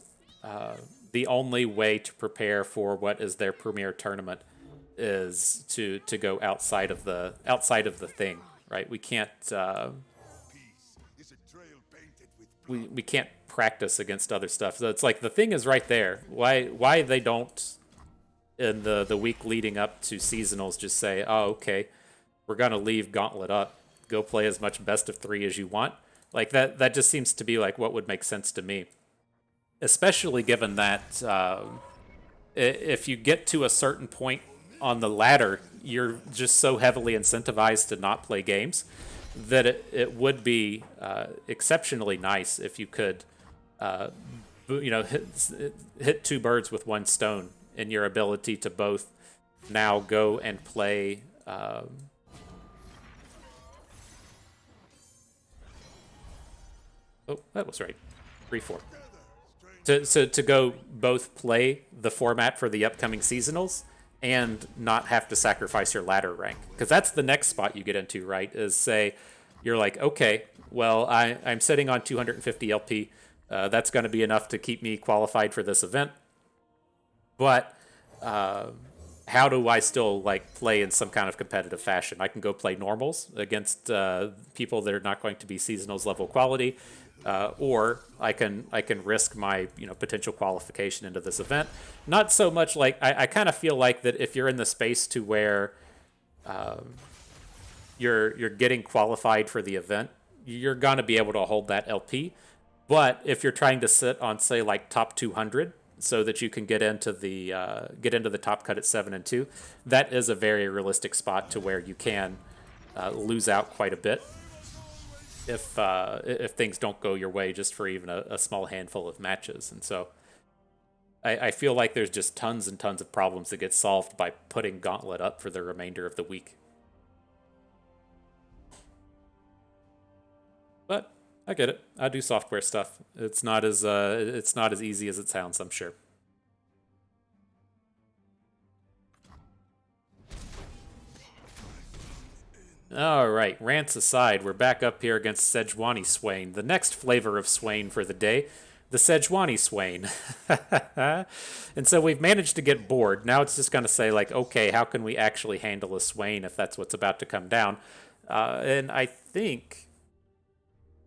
[SPEAKER 1] the only way to prepare for what is their premier tournament is to go outside of the thing, right? We can't we can't practice against other stuff. So it's like the thing is right there. Why they don't in the week leading up to seasonals just say, oh, okay, we're gonna leave Gauntlet up. Go play as much best of 3 as you want. Like that just seems to be like what would make sense to me. Especially given that if you get to a certain point on the ladder, you're just so heavily incentivized to not play games that it would be exceptionally nice if you could hit 2 birds with 1 stone in your ability to both now go and play oh, that was right. 3-4. To go both play the format for the upcoming seasonals and not have to sacrifice your ladder rank. Because that's the next spot you get into, right? Is say, you're like, okay, well, I'm sitting on 250 LP. That's going to be enough to keep me qualified for this event. But how do I still like play in some kind of competitive fashion? I can go play normals against people that are not going to be seasonals level quality. Or I can risk my potential qualification into this event. Not so much like I kind of feel like that if you're in the space to where you're getting qualified for the event, you're gonna be able to hold that LP. But if you're trying to sit on say like top 200 so that you can get into the top cut at 7-2, that is a very realistic spot to where you can lose out quite a bit if things don't go your way just for even a small handful of matches. And so I feel like there's just tons and tons of problems that get solved by putting Gauntlet up for the remainder of the week. But I get it. I do software stuff. It's not as easy as it sounds, I'm sure. All right, rants aside, we're back up here against Sejuani Swain, the next flavor of Swain for the day, the Sejuani Swain. And so we've managed to get bored. Now it's just going to say, like, okay, how can we actually handle a Swain if that's what's about to come down? And I think,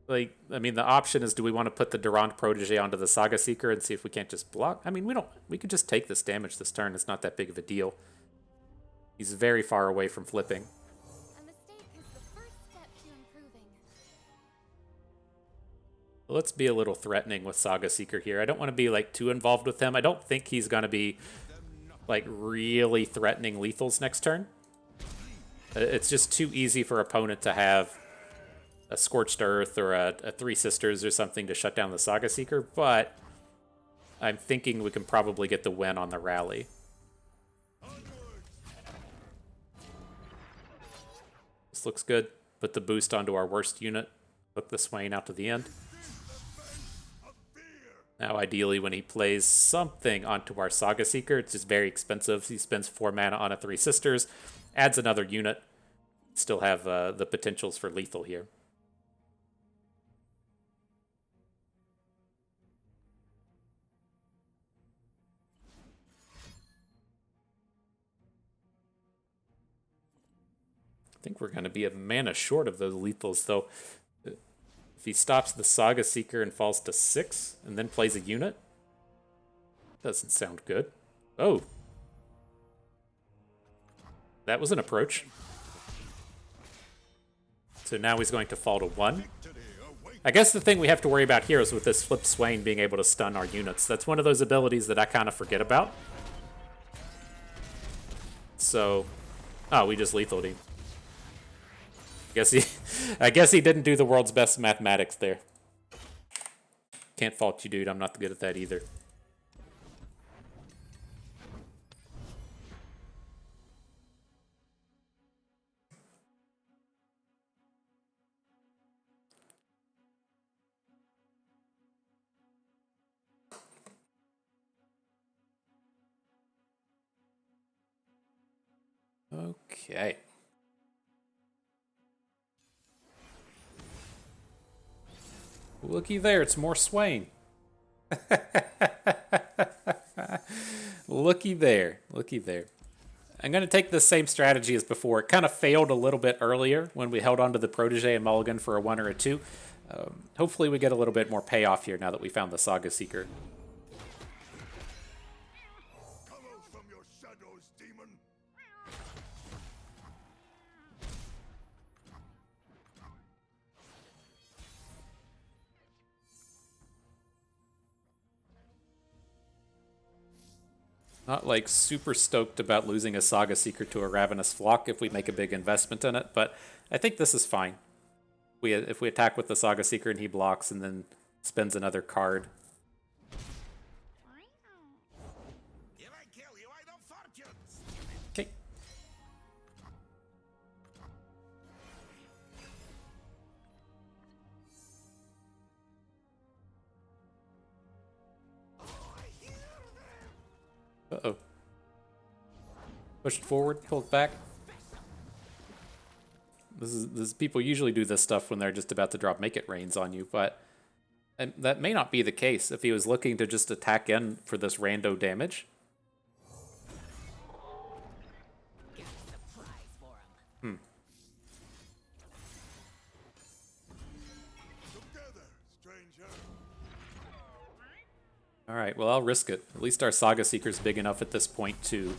[SPEAKER 1] like, I mean, the option is, do we want to put the Durand Protege onto the Saga Seeker and see if we can't just block? I mean, we could just take this damage this turn. It's not that big of a deal. He's very far away from flipping.
[SPEAKER 3] A mistake is the first step to improving.
[SPEAKER 1] Let's be a little threatening with Saga Seeker here. I don't want to be, like, too involved with him. I don't think he's going to be, like, really threatening lethals next turn. It's just too easy for opponent to have a Scorched Earth or a Three Sisters or something to shut down the Saga Seeker, but I'm thinking we can probably get the win on the rally. This looks good. Put the boost onto our worst unit. Hook the Swain out to the end. Now, ideally, when he plays something onto our Saga Seeker, it's just very expensive. He spends 4 mana on a Three Sisters, adds another unit. Still have the potentials for lethal here. I think we're going to be a mana short of those lethals, though. If he stops the Saga Seeker and falls to 6 and then plays a unit, doesn't sound good. Oh. That was an approach. So now he's going to fall to 1. I guess the thing we have to worry about here is with this Flip Swain being able to stun our units. That's one of those abilities that I kind of forget about. So, oh, we just lethaled him. I guess he didn't do the world's best mathematics there. Can't fault you, dude. I'm not good at that either. Okay. Looky there, it's more Swain. Looky there, looky there. I'm going to take the same strategy as before. It kind of failed a little bit earlier when we held on to the Protege and Mulligan for a 1 or a 2. Hopefully we get a little bit more payoff here now that we found the Saga Seeker.
[SPEAKER 2] Come out from your shadows, demon.
[SPEAKER 1] Not like super stoked about losing a Saga Seeker to a Ravenous Flock if we make a big investment in it, but I think this is fine. If we attack with the Saga Seeker and he blocks and then spends another card.
[SPEAKER 2] If I kill you, I don't fortunes.
[SPEAKER 1] Okay. Uh-oh. Pushed forward, pulled back. This is people usually do this stuff when they're just about to drop Make It Rains on you, but and that may not be the case if he was looking to just attack in for this rando damage.
[SPEAKER 2] Together, stranger.
[SPEAKER 1] All right, well, I'll risk it. At least our Saga Seeker's big enough at this point to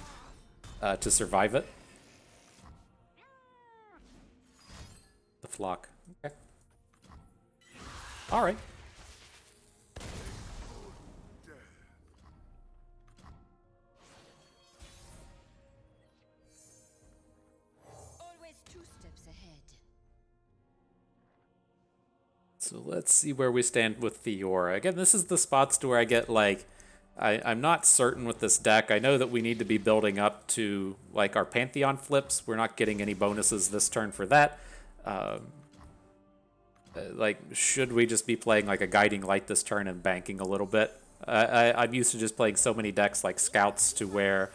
[SPEAKER 1] survive it. The flock. Okay. All right.
[SPEAKER 4] Always 2 steps ahead.
[SPEAKER 1] So let's see where we stand with Fiora. Again, this is the spots to where I get like, I'm not certain with this deck. I know that we need to be building up to like our Pantheon flips. We're not getting any bonuses this turn for that. Like, should we just be playing like a Guiding Light this turn and banking a little bit? I'm used to just playing so many decks like Scouts to where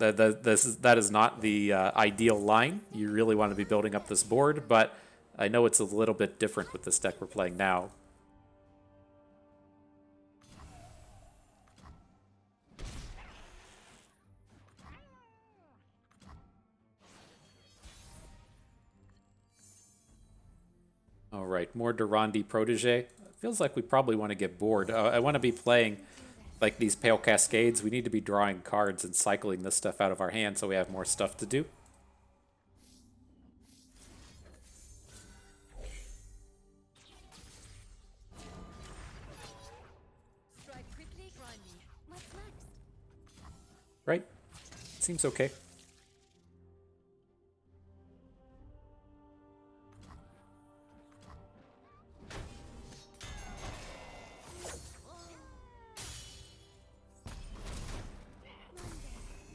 [SPEAKER 1] that is not the ideal line. You really want to be building up this board, but I know it's a little bit different with this deck we're playing now. All right, more Durandi Protege. Feels like we probably want to get bored. I want to be playing like these Pale Cascades. We need to be drawing cards and cycling this stuff out of our hand so we have more stuff to do.
[SPEAKER 4] Strike quickly, try me.
[SPEAKER 3] What's next?
[SPEAKER 1] Right? Seems okay.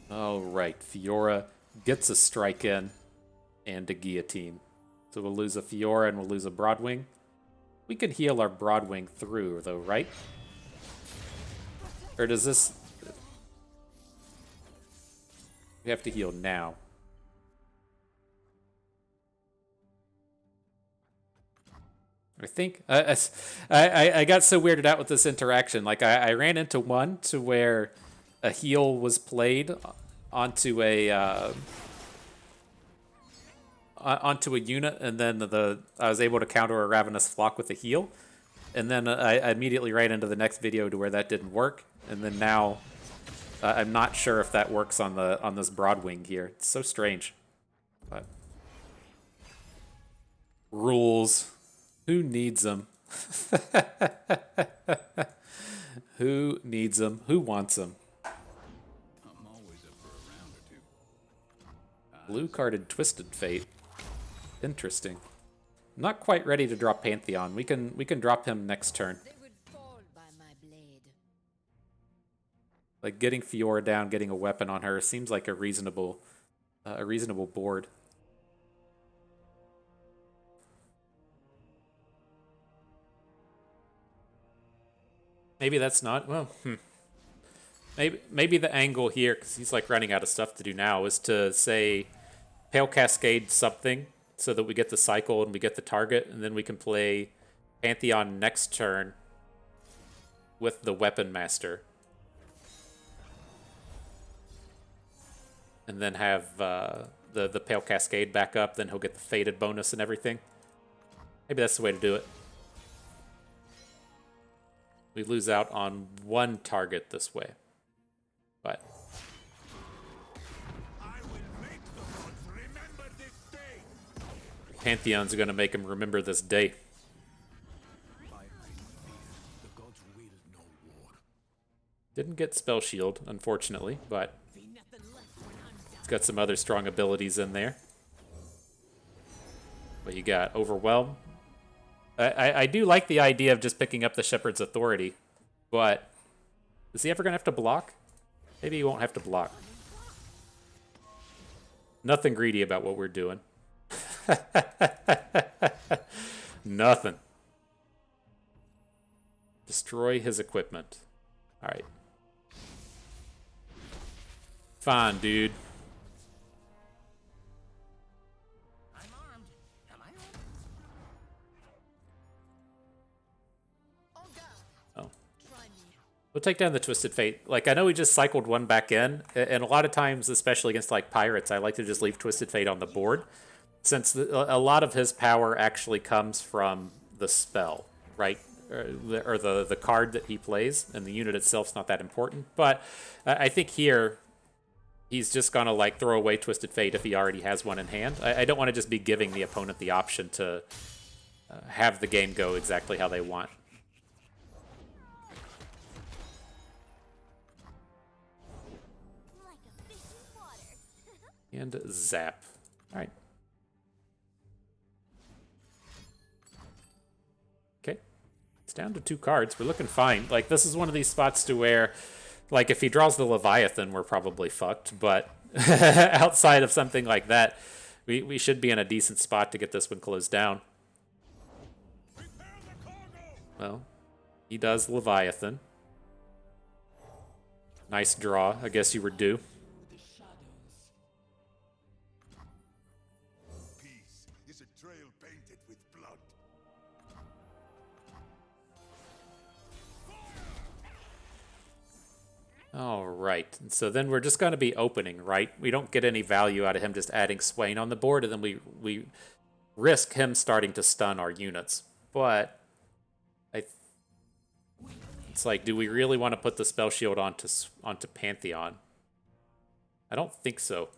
[SPEAKER 1] All right, Fiora gets a strike in and a guillotine. So we'll lose a Fiora and we'll lose a Broadwing. We can heal our Broadwing through, though, right? Or does this... We have to heal now. I think... I got so weirded out with this interaction. Like, I ran into one to where a heal was played onto a unit, and then I was able to counter a Ravenous Flock with a heal, and then I immediately ran into the next video to where that didn't work, and then now I'm not sure if that works on this Broadwing here. It's so strange. But rules, who needs them? Who needs them? Who wants them?
[SPEAKER 2] I'm always up for a round or two.
[SPEAKER 1] Blue carded Twisted Fate. Interesting. Not quite ready to drop Pantheon. We can drop him next turn.
[SPEAKER 4] They would fall by my blade.
[SPEAKER 1] Like getting Fiora down, getting a weapon on her seems like a reasonable board. Maybe that's not well. Maybe the angle here, because he's like running out of stuff to do now, is to say Pale Cascade something so that we get the cycle and we get the target, and then we can play Pantheon next turn with the Weapon Master. And then have the Pale Cascade back up, then he'll get the Fated bonus and everything. Maybe that's the way to do it. We lose out on one target this way. But
[SPEAKER 2] I will make the gods remember this day.
[SPEAKER 1] Pantheon's going to make him remember this day.
[SPEAKER 2] By the gods will no war.
[SPEAKER 1] Didn't get Spell Shield, unfortunately, but it's got some other strong abilities in there. What you got? Overwhelm? I do like the idea of just picking up the Shepherd's Authority, but is he ever going to have to block? Maybe he won't have to block. Nothing greedy about what we're doing. Nothing. Destroy his equipment. All right. Fine, dude.
[SPEAKER 2] I'm armed. Am I armed?
[SPEAKER 1] Oh.
[SPEAKER 4] Try me.
[SPEAKER 1] We'll take down the Twisted Fate. Like, I know we just cycled one back in, and a lot of times, especially against, like, Pirates, I like to just leave Twisted Fate on the board, since a lot of his power actually comes from the spell, right? Or the card that he plays, and the unit itself's not that important. But I think here, he's just going to, like, throw away Twisted Fate if he already has one in hand. I don't want to just be giving the opponent the option to have the game go exactly how they want.
[SPEAKER 3] Like a fish in water.
[SPEAKER 1] And zap. All right. Okay. It's down to 2 cards. We're looking fine. Like, this is one of these spots to where, like, if he draws the Leviathan, we're probably fucked. But outside of something like that, we should be in a decent spot to get this one closed down.
[SPEAKER 2] Prepare the cargo.
[SPEAKER 1] Well, he does Leviathan. Nice draw. I guess you were due. All right. And so then we're just going to be opening, right? We don't get any value out of him just adding Swain on the board, and then we risk him starting to stun our units. But it's like, do we really want to put the spell shield onto Pantheon? I don't think so.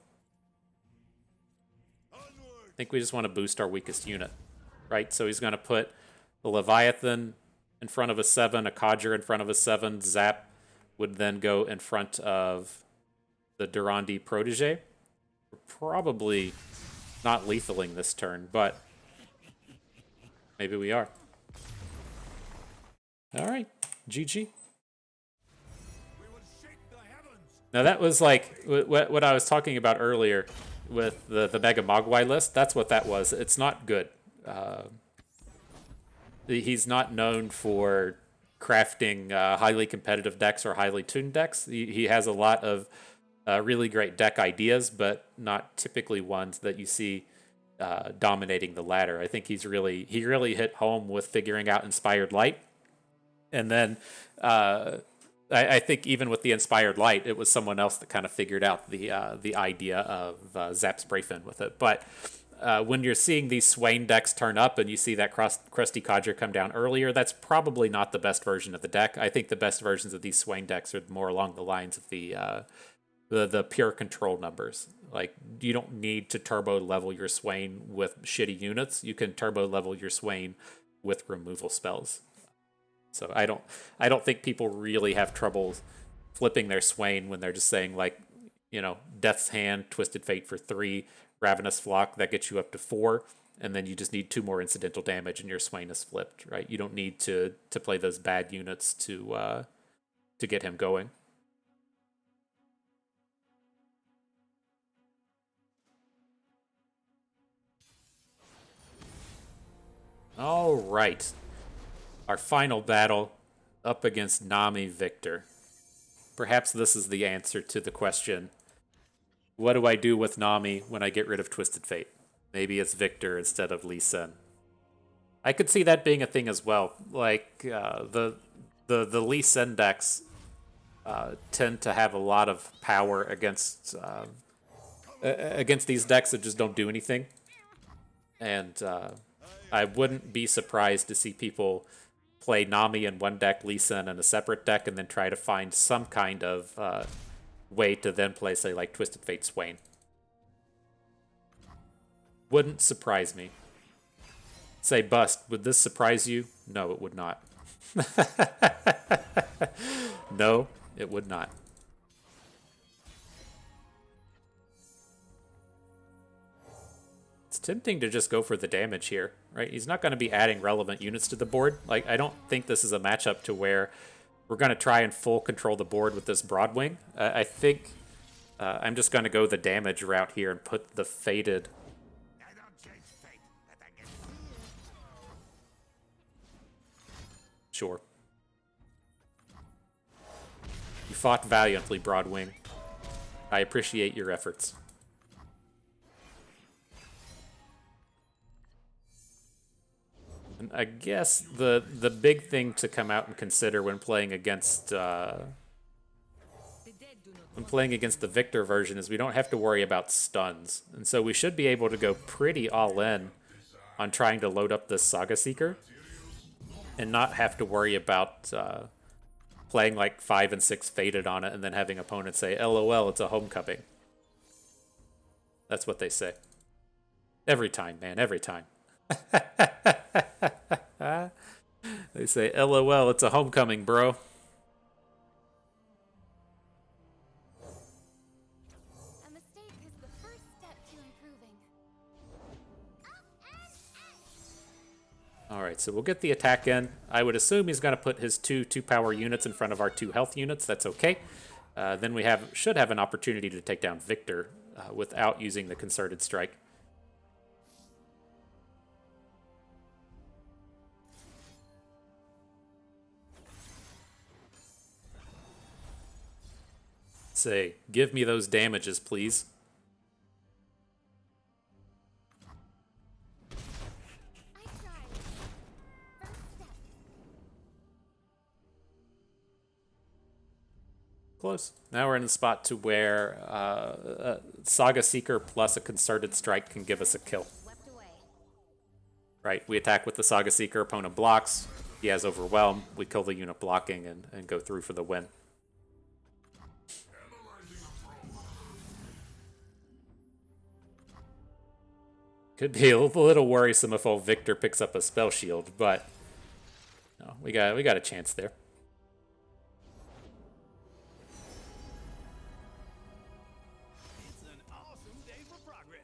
[SPEAKER 1] I think we just want to boost our weakest unit, right? So he's going to put the Leviathan in front of a 7, a Codger in front of a 7, Zap would then go in front of the Durandi Protege. We're probably not lethaling this turn, but maybe we are. All right, GG. Now that was like what I was talking about earlier with the Mega Mogwai list. That's what that was. It's not good. He's not known for crafting highly competitive decks or highly tuned decks. He has a lot of really great deck ideas, but not typically ones that you see dominating the ladder. I think he really hit home with figuring out Inspired Light, and then I think even with the Inspired Light, it was someone else that kind of figured out the idea of Zap Sprayfin with it. But when you're seeing these Swain decks turn up and you see that Crusty Codger come down earlier, that's probably not the best version of the deck. I think the best versions of these Swain decks are more along the lines of the pure control numbers. Like, you don't need to turbo level your Swain with shitty units. You can turbo level your Swain with removal spells. So I don't think people really have trouble flipping their Swain when they're just saying, like, you know, Death's Hand, Twisted Fate for 3, Ravenous Flock, that gets you up to 4, and then you just need 2 more incidental damage and your Swain is flipped, right? You don't need to play those bad units to get him going. All right. Our final battle up against Nami Victor. Perhaps this is the answer to the question, what do I do with Nami when I get rid of Twisted Fate? Maybe it's Victor instead of Lee Sin. I could see that being a thing as well. Like, the Lee Sin decks tend to have a lot of power against these decks that just don't do anything. And I wouldn't be surprised to see people play Nami in one deck, Lee Sin in a separate deck, and then try to find some kind of way to then play, say, like Twisted Fate Swain. Wouldn't surprise me. Say, Bust, would this surprise you? No, it would not. No, it would not. It's tempting to just go for the damage here, right? He's not going to be adding relevant units to the board. Like, I don't think this is a matchup to where we're going to try and full control the board with this Broadwing. I think I'm just going to go the damage route here and put the Fated. Sure. You fought valiantly, Broadwing. I appreciate your efforts. And I guess the big thing to come out and consider when playing against the Victor version is we don't have to worry about stuns, and so we should be able to go pretty all in on trying to load up this Saga Seeker, and not have to worry about playing like 5 and 6 Fated on it, and then having opponents say, "LOL, it's a homecoming." That's what they say. Every time, man, every time. They say, "LOL, it's a homecoming, bro."
[SPEAKER 3] A mistake is the first step to improving.
[SPEAKER 1] All right, so we'll get the attack in. I would assume he's going to put his two power units in front of our 2 health units. That's okay. Then we should have an opportunity to take down Victor without using the Concerted Strike. Say, give me those damages, please.
[SPEAKER 3] I tried. First step.
[SPEAKER 1] Close. Now we're in the spot to where Saga Seeker plus a Concerted Strike can give us a kill.
[SPEAKER 3] Swept away.
[SPEAKER 1] Right, we attack with the Saga Seeker, opponent blocks, he has Overwhelm, we kill the unit blocking and go through for the win. Could be a little worrisome if old Victor picks up a Spell Shield, but no, we got a chance there.
[SPEAKER 2] It's an awesome day for progress.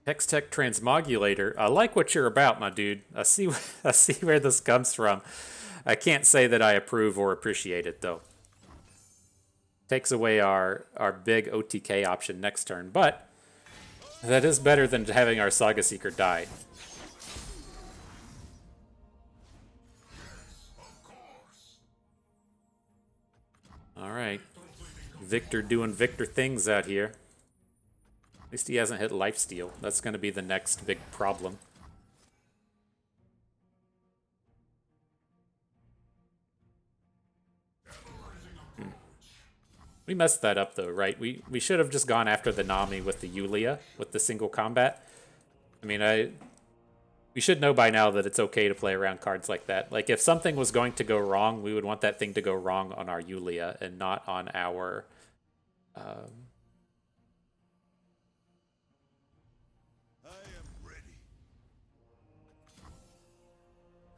[SPEAKER 1] Hextech Transmogulator. I like what you're about, my dude. I see where this comes from. I can't say that I approve or appreciate it, though. Takes away our big OTK option next turn, but that is better than having our Saga Seeker die. Alright. Victor doing Victor things out here. At least he hasn't hit lifesteal. That's going to be the next big problem. We messed that up though, right? We should have just gone after the Nami with the Yulia, with the single combat. I mean, we should know by now that it's okay to play around cards like that. Like, if something was going to go wrong, we would want that thing to go wrong on our Yulia and not on our...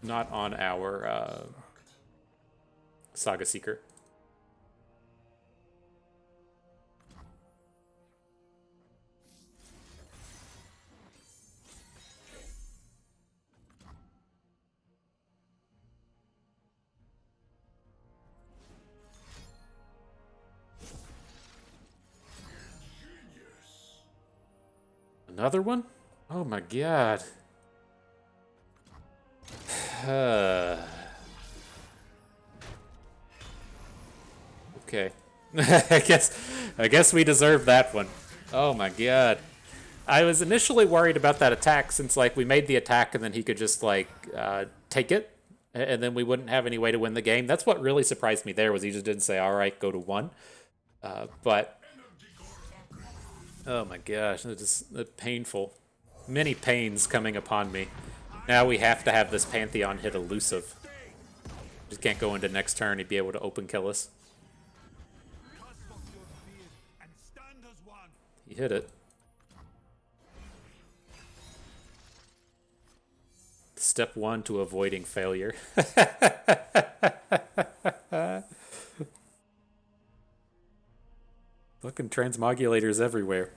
[SPEAKER 1] not on our Saga Seeker. Another one? Oh my god. Okay. I guess we deserve that one. Oh my god. I was initially worried about that attack since, like, we made the attack and then he could just, like, take it, and then we wouldn't have any way to win the game. That's what really surprised me there, was he just didn't say, alright, go to 1. But... oh my gosh, it's just painful. Many pains coming upon me. Now we have to have this Pantheon hit elusive. Just can't go into next turn, he'd be able to open kill us. He hit it. Step 1 to avoiding failure. Fucking transmogulators everywhere.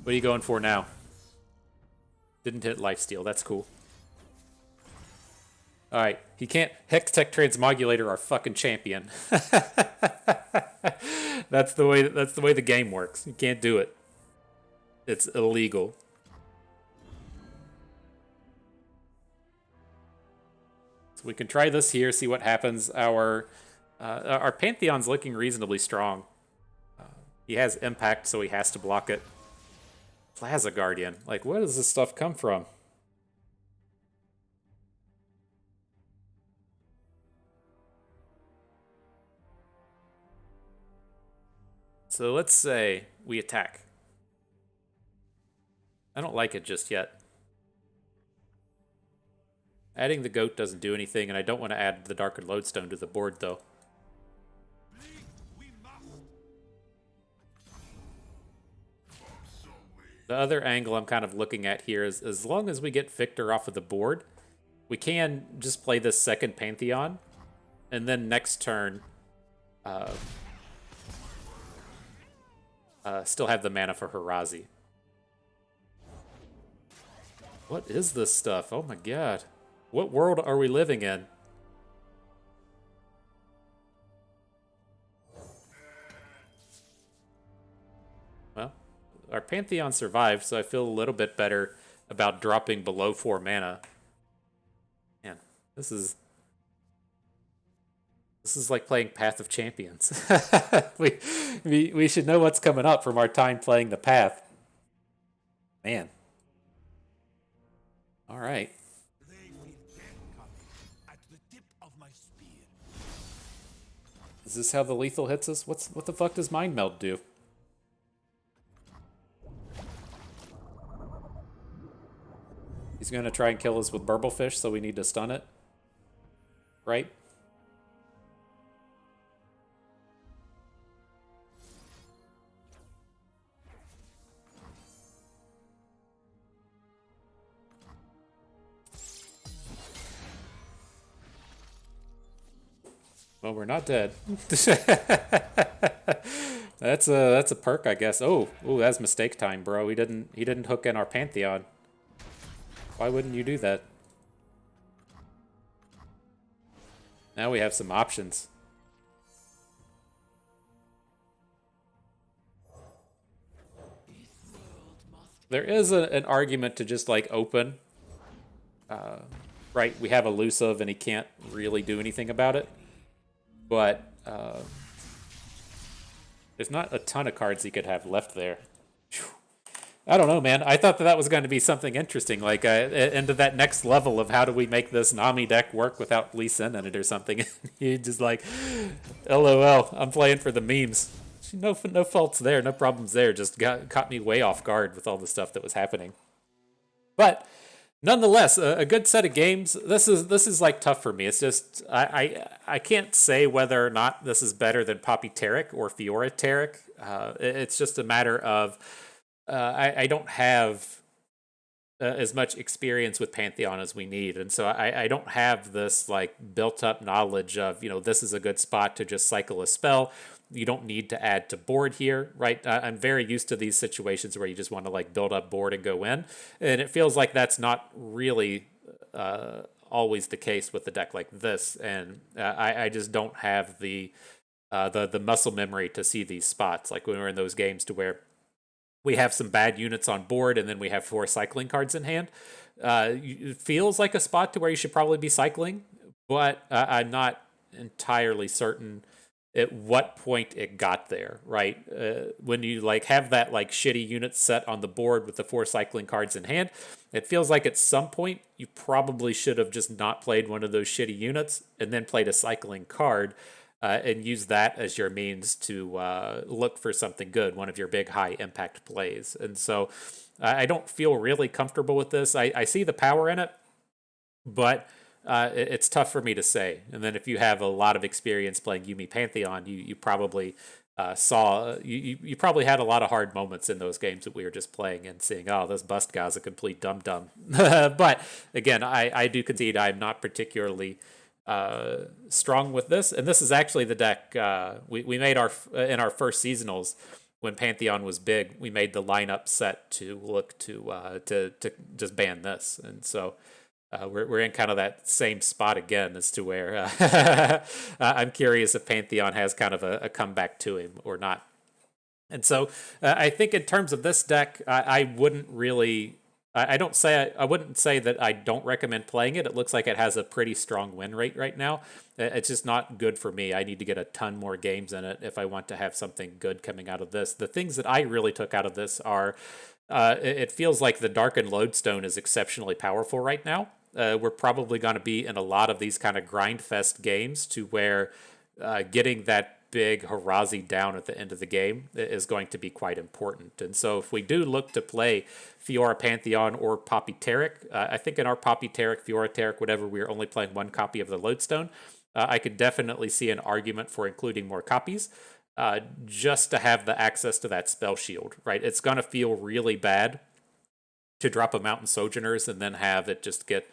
[SPEAKER 1] What are you going for now? Didn't hit lifesteal, that's cool. Alright, he can't Hextech Transmogulator our fucking champion. That's the way the game works. You can't do it. It's illegal. So we can try this here, see what happens. Our Pantheon's looking reasonably strong. He has impact, so he has to block it. Plaza Guardian. Like, where does this stuff come from? So let's say we attack. I don't like it just yet. Adding the goat doesn't do anything, and I don't want to add the Darker Lodestone to the board, though. The other angle I'm kind of looking at here is, as long as we get Victor off of the board, we can just play this second Pantheon, and then next turn, still have the mana for Harazi. What is this stuff? Oh my god. What world are we living in? Well, our Pantheon survived, so I feel a little bit better about dropping below 4 mana. Man, this is This is like playing Path of Champions. We should know what's coming up from our time playing the Path. Man. All right.
[SPEAKER 2] They feel death coming at the tip of my spear.
[SPEAKER 1] Is this how the lethal hits us? What the fuck does Mind Meld do? He's gonna try and kill us with Burblefish, so we need to stun it. Right? Well, we're not dead. That's a perk, I guess. Oh, that's mistake time, bro. He didn't hook in our Pantheon. Why wouldn't you do that? Now we have some options. There is an argument to just like open. Right, we have elusive and he can't really do anything about it. But there's not a ton of cards he could have left there. I don't know, man. I thought that was going to be something interesting, like into that next level of how do we make this Nami deck work without Lee Sin in it or something. You just like, LOL, I'm playing for the memes. No faults there, no problems there. Just caught me way off guard with all the stuff that was happening. But nonetheless, a good set of games. This is like tough for me. It's just I can't say whether or not this is better than Poppy Tarek or Fiora Tarek. It's just a matter of I don't have as much experience with Pantheon as we need, and so I don't have this like built up knowledge of this is a good spot to just cycle a spell. You don't need to add to board here, right? I'm very used to these situations where you just want to like build up board and go in, and it feels like that's not really always the case with a deck like this, and I just don't have the muscle memory to see these spots like when we're in those games to where we have some bad units on board and then we have 4 cycling cards in hand. It feels like a spot to where you should probably be cycling, but I'm not entirely certain at what point it got there, right? When you like have that like shitty unit set on the board with the 4 cycling cards in hand, it feels like at some point you probably should have just not played one of those shitty units and then played a cycling card and use that as your means to look for something good, one of your big high impact plays. And so I don't feel really comfortable with this. I see the power in it, but it's tough for me to say. And then if you have a lot of experience playing Yuumi Pantheon, you probably you probably had a lot of hard moments in those games that we were just playing and seeing, oh, this bust guy's a complete dum-dum. But again, I do concede I'm not particularly strong with this, and this is actually the deck we made in our first seasonals when Pantheon was big. We made the lineup set to look to just ban this, and so we're in kind of that same spot again as to where I'm curious if Pantheon has kind of a comeback to him or not. And so I think in terms of this deck, I wouldn't really. I wouldn't say that I don't recommend playing it. It looks like it has a pretty strong win rate right now. It's just not good for me. I need to get a ton more games in it if I want to have something good coming out of this. The things that I really took out of this are, it feels like the Darkened Lodestone is exceptionally powerful right now. We're probably going to be in a lot of these kind of grind fest games to where getting that big Harazi down at the end of the game is going to be quite important. And so if we do look to play Fiora Pantheon or Poppy Tarek, I think in our Poppy Tarek, Fiora Tarek, whatever, we're only playing 1 copy of the Lodestone. I could definitely see an argument for including more copies just to have the access to that spell shield, right? It's going to feel really bad to drop a Mountain Sojourners and then have it just get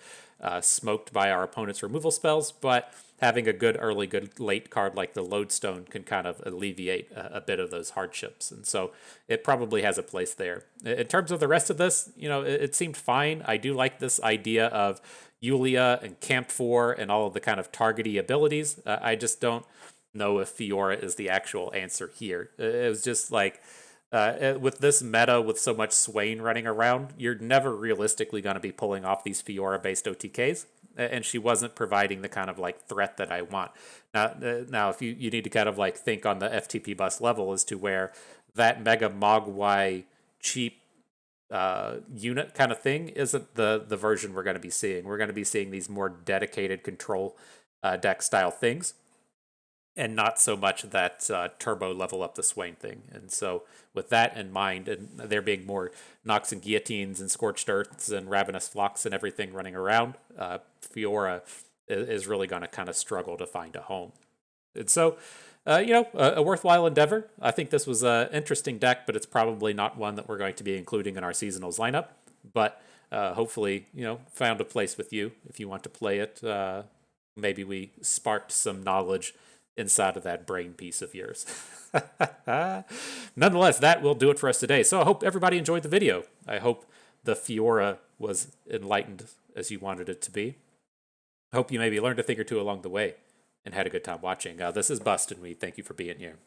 [SPEAKER 1] smoked by our opponent's removal spells, but having a good early, good late card like the Lodestone can kind of alleviate a bit of those hardships. And so it probably has a place there. In terms of the rest of this, it seemed fine. I do like this idea of Yulia and Camp 4 and all of the kind of targety abilities. I just don't know if Fiora is the actual answer here. It was just like, with this meta with so much Swain running around, you're never realistically going to be pulling off these Fiora-based OTKs. and she wasn't providing the kind of like threat that I want. Now if you need to kind of like think on the FTP bus level as to where that Mega Mogwai cheap unit kind of thing isn't the version we're going to be seeing. We're going to be seeing these more dedicated control deck style things, and not so much that turbo level up the Swain thing. And so with that in mind, and there being more Nox and Guillotines and Scorched Earths and Ravenous Flocks and everything running around, Fiora is really going to kind of struggle to find a home. And so, a worthwhile endeavor. I think this was an interesting deck, but it's probably not one that we're going to be including in our seasonals lineup. But hopefully, found a place with you if you want to play it. Maybe we sparked some knowledge inside of that brain piece of yours. Nonetheless, that will do it for us today. So I hope everybody enjoyed the video. I hope the Fiora was enlightened as you wanted it to be. I hope you maybe learned a thing or two along the way and had a good time watching. This is Bust, and we thank you for being here.